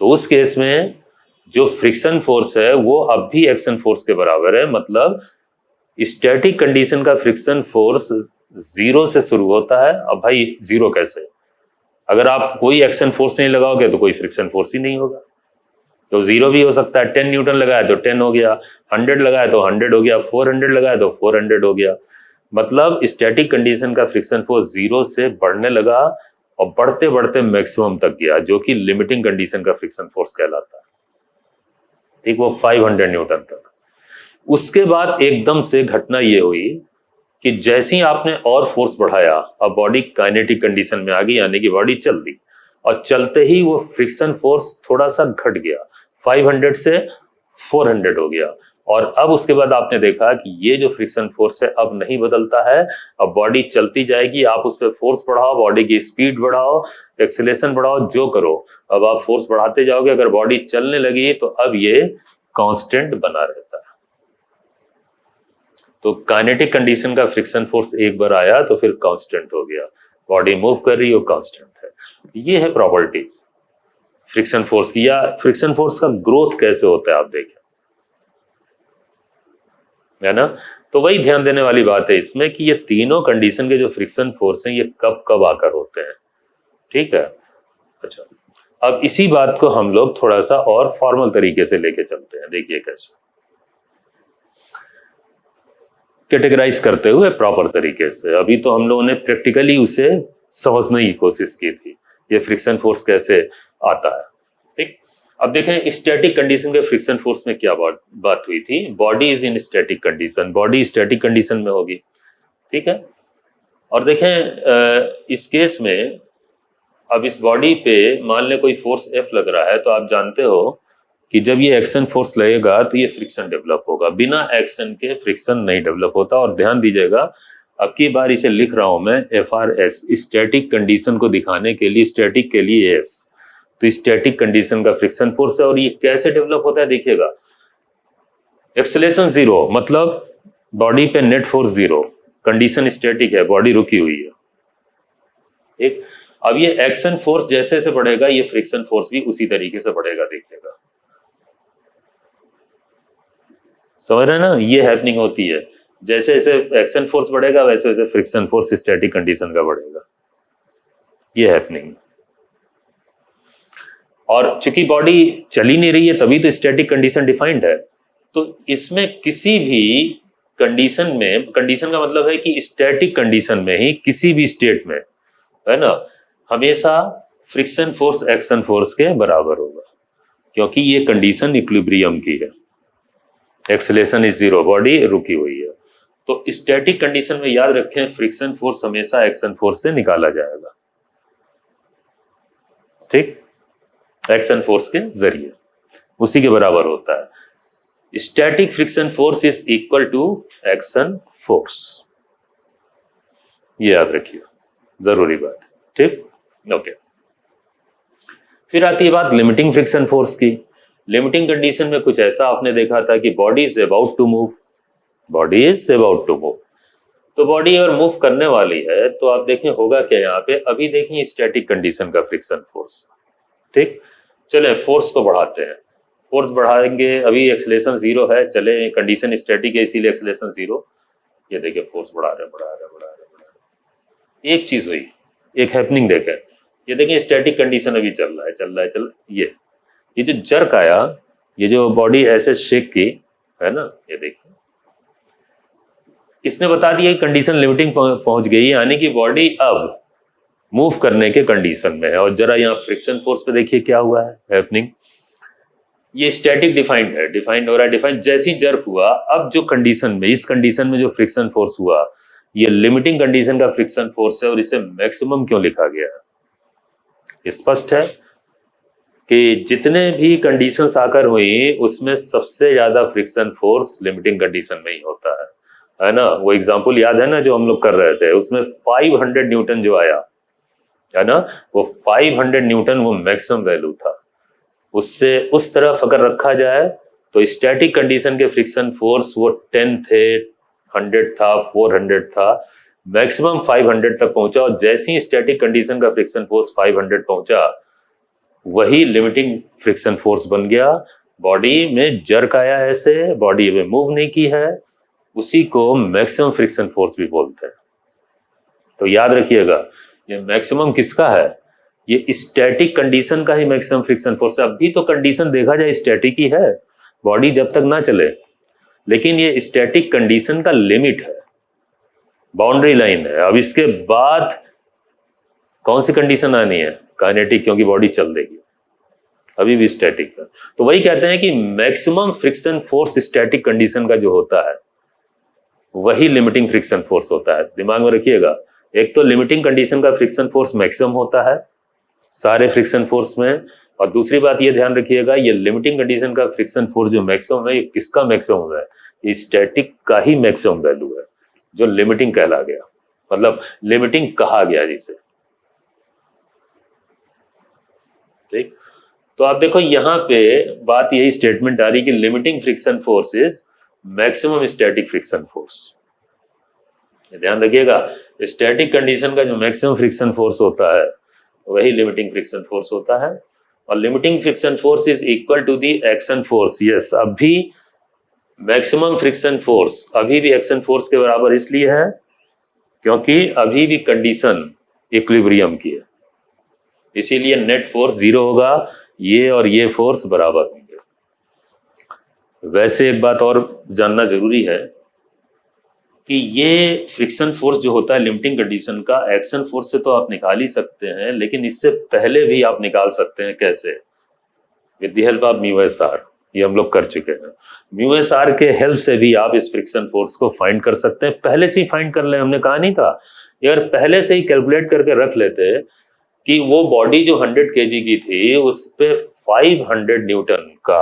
तो उस केस में जो फ्रिक्शन फोर्स है वो अब भी एक्शन फोर्स के बराबर है। मतलब स्टैटिक कंडीशन का फ्रिक्शन फोर्स 0 से शुरू होता है। अब भाई 0 कैसे? अगर आप कोई एक्शन फोर्स नहीं लगाओगे तो कोई फ्रिक्शन फोर्स ही नहीं होगा, तो 0 भी हो सकता है। 10 न्यूटन लगाया तो 10 हो गया, 100 लगाया तो 100 हो गया, 400 लगाया तो 400 हो गया। मतलब स्टैटिक कंडीशन का फ्रिक्शन फोर्स 0 से बढ़ने लगा और बढ़ते बढ़ते मैक्सिमम तक गया, जो कि लिमिटिंग कंडीशन का फ्रिक्शन फोर्स कहलाता है। ठीक, वो 500 न्यूटन तक। उसके बाद एकदम से घटना ये हुई कि जैसे ही आपने और फोर्स बढ़ाया, अब बॉडी काइनेटिक कंडीशन में आ गई, यानी कि बॉडी चल दी, और चलते ही वो फ्रिक्शन फोर्स थोड़ा सा घट गया, 500 से 400 हो गया। और अब उसके बाद आपने देखा कि ये जो फ्रिक्शन फोर्स है अब नहीं बदलता है, अब बॉडी चलती जाएगी, आप उस पर फोर्स बढ़ाओ, बॉडी की स्पीड बढ़ाओ, एक्सीलरेशन बढ़ाओ, जो करो, अब आप फोर्स बढ़ाते जाओगे। अगर बॉडी चलने लगी तो अब ये कांस्टेंट बना रहता है। तो काइनेटिक कंडीशन का फ्रिक्शन फोर्स एक बार आया तो फिर कांस्टेंट हो गया, बॉडी मूव कर रही हो, कांस्टेंट है। ये है प्रॉपर्टीज फ्रिक्शन फोर्स की। या फ्रिक्शन फोर्स का ग्रोथ कैसे होता है आप देखें, है ना। तो वही ध्यान देने वाली बात है इसमें कि ये तीनों कंडीशन के जो फ्रिक्शन फोर्स हैं ये कब कब आकर होते हैं। ठीक है, अच्छा, अब इसी बात को हम लोग थोड़ा सा और फॉर्मल तरीके से लेके चलते हैं। देखिए कैसे कैटेगराइज करते हुए प्रॉपर तरीके से। अभी तो हम लोगों ने प्रैक्टिकली उसे समझने की कोशिश की थी, ये फ्रिक्शन फोर्स कैसे आता है। ठीक, अब देखें स्टैटिक कंडीशन के फ्रिक्शन फोर्स में क्या बात हुई थी। Body is in static condition, body static condition में होगी। ठीक है, और देखें इस केस में अब इस बॉडी पे मान ले कोई फोर्स F लग रहा है, तो आप जानते हो कि जब ये एक्शन फोर्स लगेगा तो ये फ्रिक्शन डेवलप होगा, बिना एक्शन के फ्रिक्शन नहीं डेवलप होता। और ध्यान दीजिएगा, अब की बार इसे लिख रहा हूं मैं FRS, स्टैटिक कंडीशन को दिखाने के लिए, स्टैटिक के लिए S, तो स्टैटिक कंडीशन का फ्रिक्शन फोर्स है। और ये कैसे डेवलप होता है देखिएगा, एक्सेलरेशन 0 मतलब बॉडी पे नेट फोर्स 0, कंडीशन स्टैटिक है, बॉडी रुकी हुई है। एक अब ये एक्शन फोर्स जैसे जैसे बढ़ेगा, ये फ्रिक्शन फोर्स भी उसी तरीके से बढ़ेगा, देखिएगा, समझ रहे हैं ना, ये हैपनिंग होती है। जैसे जैसे एक्शन फोर्स बढ़ेगा वैसे वैसे फ्रिक्शन फोर्स स्टैटिक कंडीशन का बढ़ेगा, ये हैपनिंग। और चूंकि बॉडी चल ही नहीं रही है तभी तो स्टैटिक कंडीशन डिफाइंड है, तो इसमें किसी भी कंडीशन में, कंडीशन का मतलब है कि स्टैटिक कंडीशन में ही किसी भी स्टेट में, है ना, हमेशा फ्रिक्शन फोर्स एक्शन फोर्स के बराबर होगा, क्योंकि ये कंडीशन इक्विलिब्रियम की है, एक्सेलरेशन इज 0, बॉडी रुकी हुई है। तो स्टैटिक कंडीशन में याद रखें, फ्रिक्शन फोर्स हमेशा एक्शन फोर्स से निकाला जाएगा, ठीक, एक्शन फोर्स के जरिए, उसी के बराबर होता है। Static friction force is equal to action force, ये याद रखिए, जरूरी बात, ठीक, ओके। फिर आती है बात लिमिटिंग फ्रिक्शन फोर्स की। लिमिटिंग कंडीशन में कुछ ऐसा आपने देखा था कि body is about to move, body is about to move, तो बॉडी अगर मूव करने वाली है तो आप देखें होगा क्या यहाँ पे, अभी देखें स्टैटिक कंडीशन का फ्रिक्शन फोर्स, ठीक। चले फोर्स को बढ़ाते हैं, फोर्स बढ़ाएंगे, अभी एक्सेलरेशन 0 है, चले कंडीशन स्टैटिक है इसीलिए एक्सेलरेशन 0, ये देखिए फोर्स बढ़ा रहे, एक चीज हुई, एक हैपनिंग देखें, ये देखिए स्टैटिक कंडीशन अभी चल रहा है, ये जो जर्क आया, ये जो बॉडी ऐसे शेक की है ना, ये देखिए इसने बता दिया कि कंडीशन लिमिटिंग पहुंच गई, यानी कि बॉडी अब मूव करने के कंडीशन में है। और जरा यहाँ फ्रिक्शन फोर्स पे देखिए क्या हुआ है, हैपनिंग, ये स्टैटिक डिफाइंड है, डिफाइंड हो रहा है, डिफाइंड जैसी जर्क हुआ, अब जो कंडीशन में, इस कंडीशन में जो फ्रिक्शन फोर्स हुआ, ये लिमिटिंग कंडीशन का फ्रिक्शन फोर्स है। और इसे मैक्सिमम क्यों लिखा गया है, स्पष्ट है कि जितने भी कंडीशंस आकर हुई उसमें सबसे ज्यादा फ्रिक्शन फोर्स लिमिटिंग कंडीशन में ही होता है ना। वो एग्जांपल याद है ना जो हम लोग कर रहे थे, उसमें 500 न्यूटन जो आया है ना, वो 500 न्यूटन वो मैक्सिमम वैल्यू था। उससे उस तरफ अगर रखा जाए तो स्टैटिक कंडीशन के फ्रिक्शन फोर्स वो 10 थे, 100 था, 400 था, मैक्सिमम 500 तक पहुंचा। और जैसे ही स्टैटिक कंडीशन का फ्रिक्शन फोर्स 500 पहुंचा, वही लिमिटिंग फ्रिक्शन फोर्स बन गया। बॉडी में जर्क आया ऐसे, बॉडी में मूव नहीं की है, उसी को मैक्सिमम फ्रिक्शन फोर्स भी बोलते हैं। तो याद रखिएगा, ये मैक्सिमम किसका है, ये स्टैटिक कंडीशन का ही मैक्सिमम फ्रिक्शन फोर्स है। अभी तो कंडीशन देखा जाए स्टैटिक ही है, बॉडी जब तक ना चले, लेकिन ये स्टैटिक कंडीशन का लिमिट है, बाउंड्री लाइन है। अब इसके बाद कौन सी कंडीशन आनी है, काइनेटिक, क्योंकि बॉडी चल देगी, अभी भी स्टैटिक है। तो वही कहते हैं कि maximum friction force static condition का जो होता है वही लिमिटिंग फ्रिक्शन फोर्स होता है। दिमाग में रखिएगा, एक तो लिमिटिंग कंडीशन का फ्रिक्शन फोर्स मैक्सिमम होता है सारे फ्रिक्शन फोर्स में, और दूसरी बात ये ध्यान रखिएगा, ये लिमिटिंग कंडीशन का फ्रिक्शन फोर्स जो मैक्सिमम है, ये किसका मैक्सिमम है, ये स्टैटिक का ही मैक्सिमम वैल्यू है, जो लिमिटिंग कहला गया, मतलब लिमिटिंग कहा गया जिसे, ठीक। तो आप देखो यहाँ पे बात यही स्टेटमेंट आ रही कि limiting friction force is maximum static friction force. ध्यान रखिएगा, स्टैटिक कंडीशन का जो मैक्सिमम फ्रिक्शन फोर्स होता है वही लिमिटिंग फ्रिक्शन फोर्स होता है। और limiting friction force is equal to the action force. Yes, अभी मैक्सिमम फ्रिक्शन फोर्स अभी भी एक्शन फोर्स के बराबर इसलिए है क्योंकि अभी भी कंडीशन इक्विलिब्रियम की है, इसीलिए नेट फोर्स 0 होगा, ये और ये फोर्स बराबर होंगे। वैसे एक बात और जानना जरूरी है कि ये फ्रिक्शन फोर्स जो होता है लिमिटिंग कंडीशन का, एक्शन फोर्स से तो आप निकाल ही सकते हैं, लेकिन इससे पहले भी आप निकाल सकते हैं। कैसे? With the help of mu s R, ये हम लोग कर चुके हैं। म्यू एस आर के हेल्प से भी आप इस फ्रिक्शन फोर्स को फाइंड कर सकते हैं। पहले से ही फाइंड कर ले, हमने कहा नहीं था, अगर पहले से ही कैलकुलेट करके रख लेते कि वो बॉडी जो 100 kg की थी उस पे 500 न्यूटन का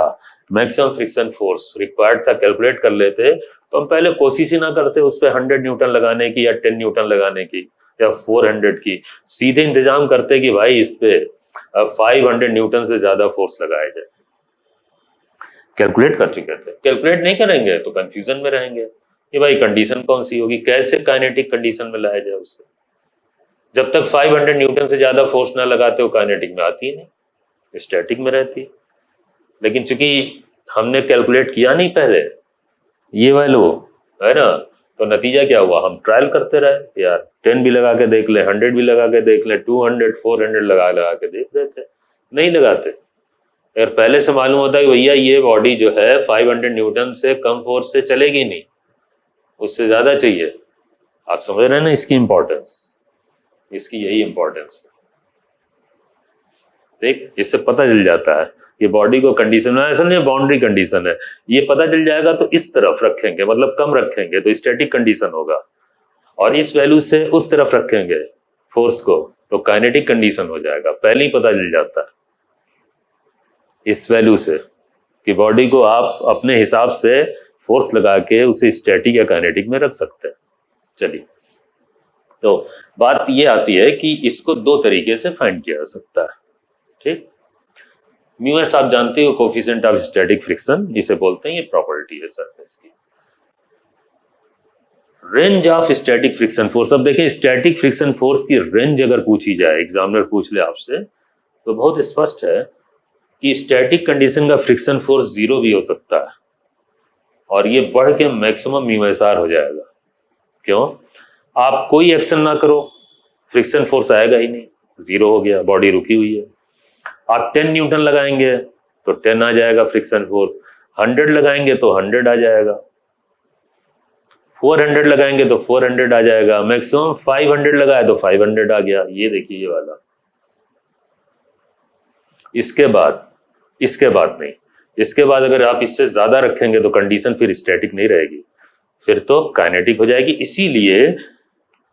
मैक्सिमम फ्रिक्शन फोर्स रिक्वायर्ड था, कैलकुलेट कर लेते तो हम पहले कोशिश ही ना करते उस पे 100 न्यूटन लगाने की या 10 न्यूटन लगाने की या 400 की, सीधे इंतजाम करते कि भाई इस पे 500 न्यूटन से ज्यादा फोर्स लगाया जाए। कैलकुलेट कर चुके थे, कैलकुलेट नहीं करेंगे तो कंफ्यूजन में रहेंगे कि भाई कंडीशन कौन सी होगी, कैसे काइनेटिक कंडीशन में लाया जाए उसे। जब तक 500 न्यूटन से ज्यादा फोर्स ना लगाते हो काइनेटिक में आती ही नहीं, स्टैटिक में रहती है। लेकिन चूंकि हमने कैलकुलेट किया नहीं पहले ये वैल्यू, है ना, तो नतीजा क्या हुआ, हम ट्रायल करते रहे यार, 10 भी लगा के देख ले, 100 भी लगा के देख ले, 200 400 लगा लगा के देख रहे थे, नहीं लगाते। अगर पहले से मालूम होता कि भैया ये बॉडी जो है 500 न्यूटन से कम फोर्स से चलेगी नहीं, उससे ज्यादा चाहिए, आप समझ रहे हैं ना इसकी इंपॉर्टेंस, इसकी यही इंपॉर्टेंस है। देख, इससे पता चल जाता है ये बॉडी को कंडीशन, असल में बाउंड्री कंडीशन है, ये पता चल जाएगा तो इस तरफ रखेंगे, मतलब कम रखेंगे तो स्टैटिक कंडीशन होगा, और इस वैल्यू से उस तरफ रखेंगे फोर्स को तो काइनेटिक कंडीशन हो जाएगा। पहले ही पता चल जाता है इस वैल्यू से कि बॉडी को आप अपने हिसाब से फोर्स लगा के उसे स्टैटिक या काइनेटिक में रख सकते हैं। चलिए, तो बात ये आती है कि इसको दो तरीके से फाइंड किया जा सकता है, ठीक। म्यू एस आप जानते हो, कोफिशिएंट ऑफ स्टैटिक फ्रिक्शन इसे बोलते हैं, ये प्रॉपर्टी है सरफेस की। Range of static friction force, अब देखें स्टैटिक फ्रिक्शन फोर्स की रेंज अगर पूछी जाए, एग्जामिनर पूछ ले आपसे, तो बहुत स्पष्ट है कि स्टैटिक कंडीशन का फ्रिक्शन फोर्स 0 भी हो सकता है और ये बढ़ के मैक्सिमम म्यू एस आर हो जाएगा। क्यों? आप कोई एक्शन ना करो, फ्रिक्शन फोर्स आएगा ही नहीं, 0 हो गया, बॉडी रुकी हुई है। आप 10 न्यूटन लगाएंगे तो 10 आ जाएगा फ्रिक्शन फोर्स, 100 लगाएंगे तो 100 आ जाएगा, 400 लगाएंगे तो 400 आ जाएगा, मैक्सिमम 500 लगाए तो 500 आ गया। ये देखिए ये वाला। इसके बाद नहीं, इसके बाद अगर आप इससे ज्यादा रखेंगे तो कंडीशन फिर स्टैटिक नहीं रहेगी, फिर तो काइनेटिक हो जाएगी। इसीलिए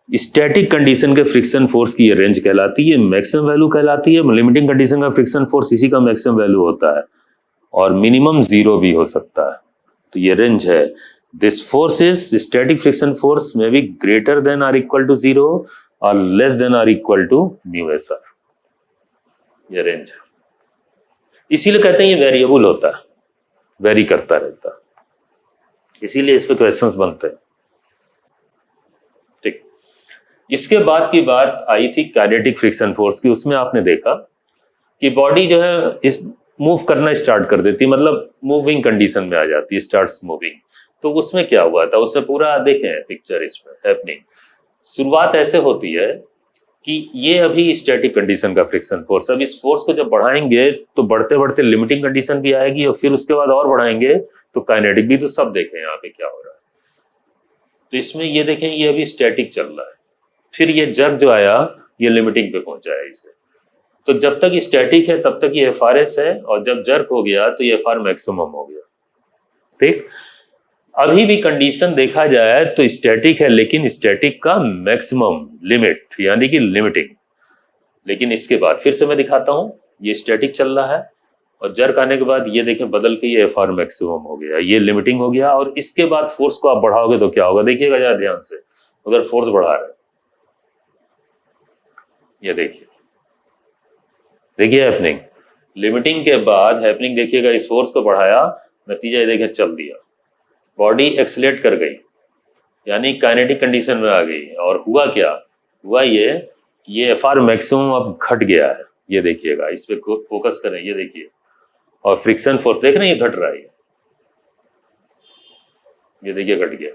स्टैटिक कंडीशन के फ्रिक्शन फोर्स की ये रेंज कहलाती है, मैक्सिमम वैल्यू कहलाती है। लिमिटिंग कंडीशन का फ्रिक्शन फोर्स इसी का मैक्सिमम वैल्यू होता है और मिनिमम 0 भी हो सकता है, तो ये रेंज है। This force is static friction force may be greater than or equal to 0 और less than or equal to mu s R, ये रेंज है। इसीलिए कहते हैं ये वेरिएबल होता है, वेरी करता रहता है, इसीलिए इस पे क्वेश्चंस बनते हैं, ठीक। इसके बाद की बात आई थी काइनेटिक फ्रिक्शन फोर्स की। उसमें आपने देखा कि बॉडी जो है इस मूव करना स्टार्ट कर देती, मतलब मूविंग कंडीशन में आ जाती है, स्टार्ट्स मूविंग। तो उसमें क्या हुआ था, उससे पूरा देखें पिक्चर इसमें हैपनिंग। शुरुआत ऐसे होती है कि ये अभी स्टैटिक कंडीशन का फ्रिक्शन फोर्स, अब इस फोर्स को जब बढ़ाएंगे तो बढ़ते बढ़ते लिमिटिंग कंडीशन भी आएगी और फिर उसके बाद और बढ़ाएंगे तो काइनेटिक भी। तो सब देखें यहाँ पे क्या हो रहा है, तो इसमें ये देखें ये अभी स्टैटिक चल रहा है, फिर ये जर्क जो आया ये लिमिटिंग पे पहुंचा है इसे। तो जब तक स्टैटिक है तब तक ये एफआरएस है, और जब जर्क हो गया तो ये एफआर मैक्सिमम हो गया, ठीक। अभी भी कंडीशन देखा जाए तो स्टैटिक है, लेकिन स्टैटिक का मैक्सिमम लिमिट यानी कि लिमिटिंग। लेकिन इसके बाद फिर से मैं दिखाता हूं, ये स्टैटिक चल रहा है और जर्क आने के बाद ये देखें बदल के ये एफआर मैक्सिमम हो गया, ये लिमिटिंग हो गया। और इसके बाद फोर्स को आप बढ़ाओगे तो क्या होगा, देखिएगा जरा ध्यान से, अगर फोर्स बढ़ा रहे, ये देखिए हैपनिंग, लिमिटिंग के बाद हैपनिंग, देखिएगा इस फोर्स को बढ़ाया, नतीजा ये देखिए चल दिया, बॉडी एक्सीलरेट कर गई यानी काइनेटिक कंडीशन में आ गई। और हुआ क्या, हुआ ये एफआर मैक्सिमम अब घट गया है, ये देखिएगा, इस पे फोकस करें, ये देखिए, और फ्रिक्शन फोर्स देख रहे हैं ये घट रहा है, ये देखिए घट गया।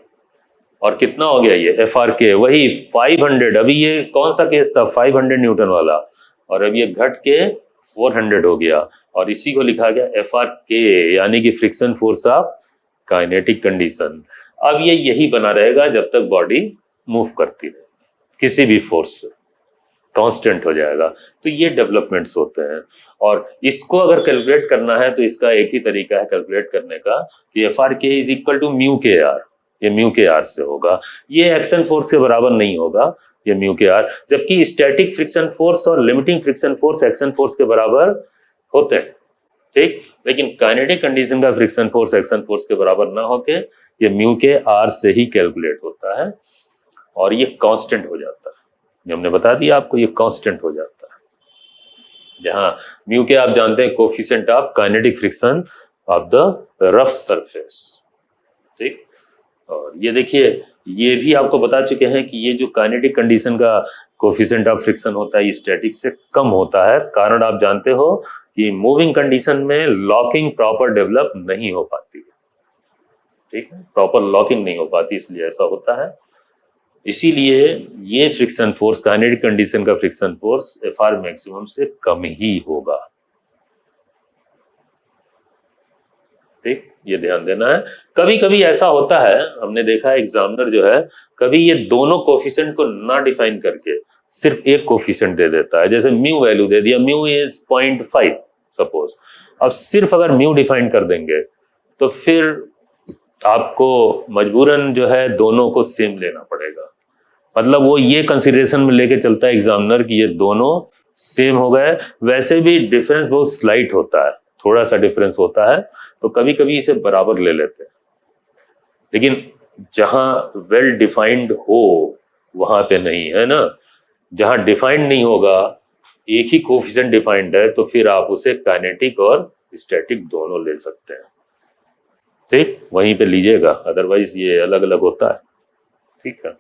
और कितना हो गया ये एफआर के, वही 500, अभी ये कौन सा केस था 500 न्यूटन वाला, और अब ये घट के 400 हो गया, और इसी को लिखा गया एफआर के यानी कि friction force of kinetic condition. अब ये यही बना रहेगा जब तक बॉडी मूव करती रहे, किसी भी फोर्स से कांस्टेंट हो जाएगा। तो ये डेवलपमेंट्स होते हैं, और इसको अगर कैलकुलेट करना है तो इसका एक ही तरीका है कैलकुलेट करने का कि एफ आर के इज इक्वल टू म्यू के आर, ये म्यू के आर से होगा। ये एक्शन फोर्स के बराबर नहीं होगा, ये म्यू के आर, जबकि स्टैटिक फ्रिक्शन फोर्स और limiting friction force action force के बराबर होते हैं, ठीक। लेकिन काइनेटिक कंडीशन का फ्रिक्शन फोर्स एक्शन फोर्स के बराबर ना होके ये म्यू के आर से ही कैलकुलेट होता है और ये कांस्टेंट हो जाता है। ये हमने बता दिया आपको, ये कांस्टेंट हो जाता है, जहां म्यू के आप जानते हैं coefficient of kinetic friction of the rough surface, ठीक। और ये देखिए, ये भी आपको बता चुके हैं कि ये जो काइनेटिक कंडीशन का कोफिशिएंट ऑफ फ्रिक्शन होता है ये स्टैटिक से कम होता है। कारण आप जानते हो कि मूविंग कंडीशन में लॉकिंग प्रॉपर डेवलप नहीं हो पाती है, ठीक है, प्रॉपर लॉकिंग नहीं हो पाती, इसलिए ऐसा होता है। इसीलिए ये फ्रिक्शन फोर्स, काइनेटिक कंडीशन का फ्रिक्शन फोर्स एफआर मैक्सिमम से कम ही होगा, ठीक। ये ध्यान देना है। कभी कभी ऐसा होता है, हमने देखा है एग्जामिनर जो है कभी ये दोनों कोफिशिएंट को ना डिफाइन करके सिर्फ एक कोफिशिएंट दे देता है। जैसे म्यू वैल्यू दे दिया, म्यू इज 0.5 सपोज। अब सिर्फ अगर म्यू डिफाइन कर देंगे तो फिर आपको मजबूरन जो है दोनों को सेम लेना पड़ेगा। मतलब वो ये कंसिडरेशन में लेके चलता है एग्जामिनर कि ये दोनों सेम हो गए। वैसे भी डिफरेंस बहुत स्लाइट होता है, थोड़ा सा डिफरेंस होता है, तो कभी कभी इसे बराबर ले लेते हैं। लेकिन जहां वेल डिफाइंड हो वहां पे नहीं, है ना। जहां डिफाइंड नहीं होगा, एक ही कोफिशिएंट डिफाइंड है, तो फिर आप उसे काइनेटिक और स्टैटिक दोनों ले सकते हैं, ठीक। वहीं पे लीजिएगा, अदरवाइज ये अलग अलग होता है, ठीक है।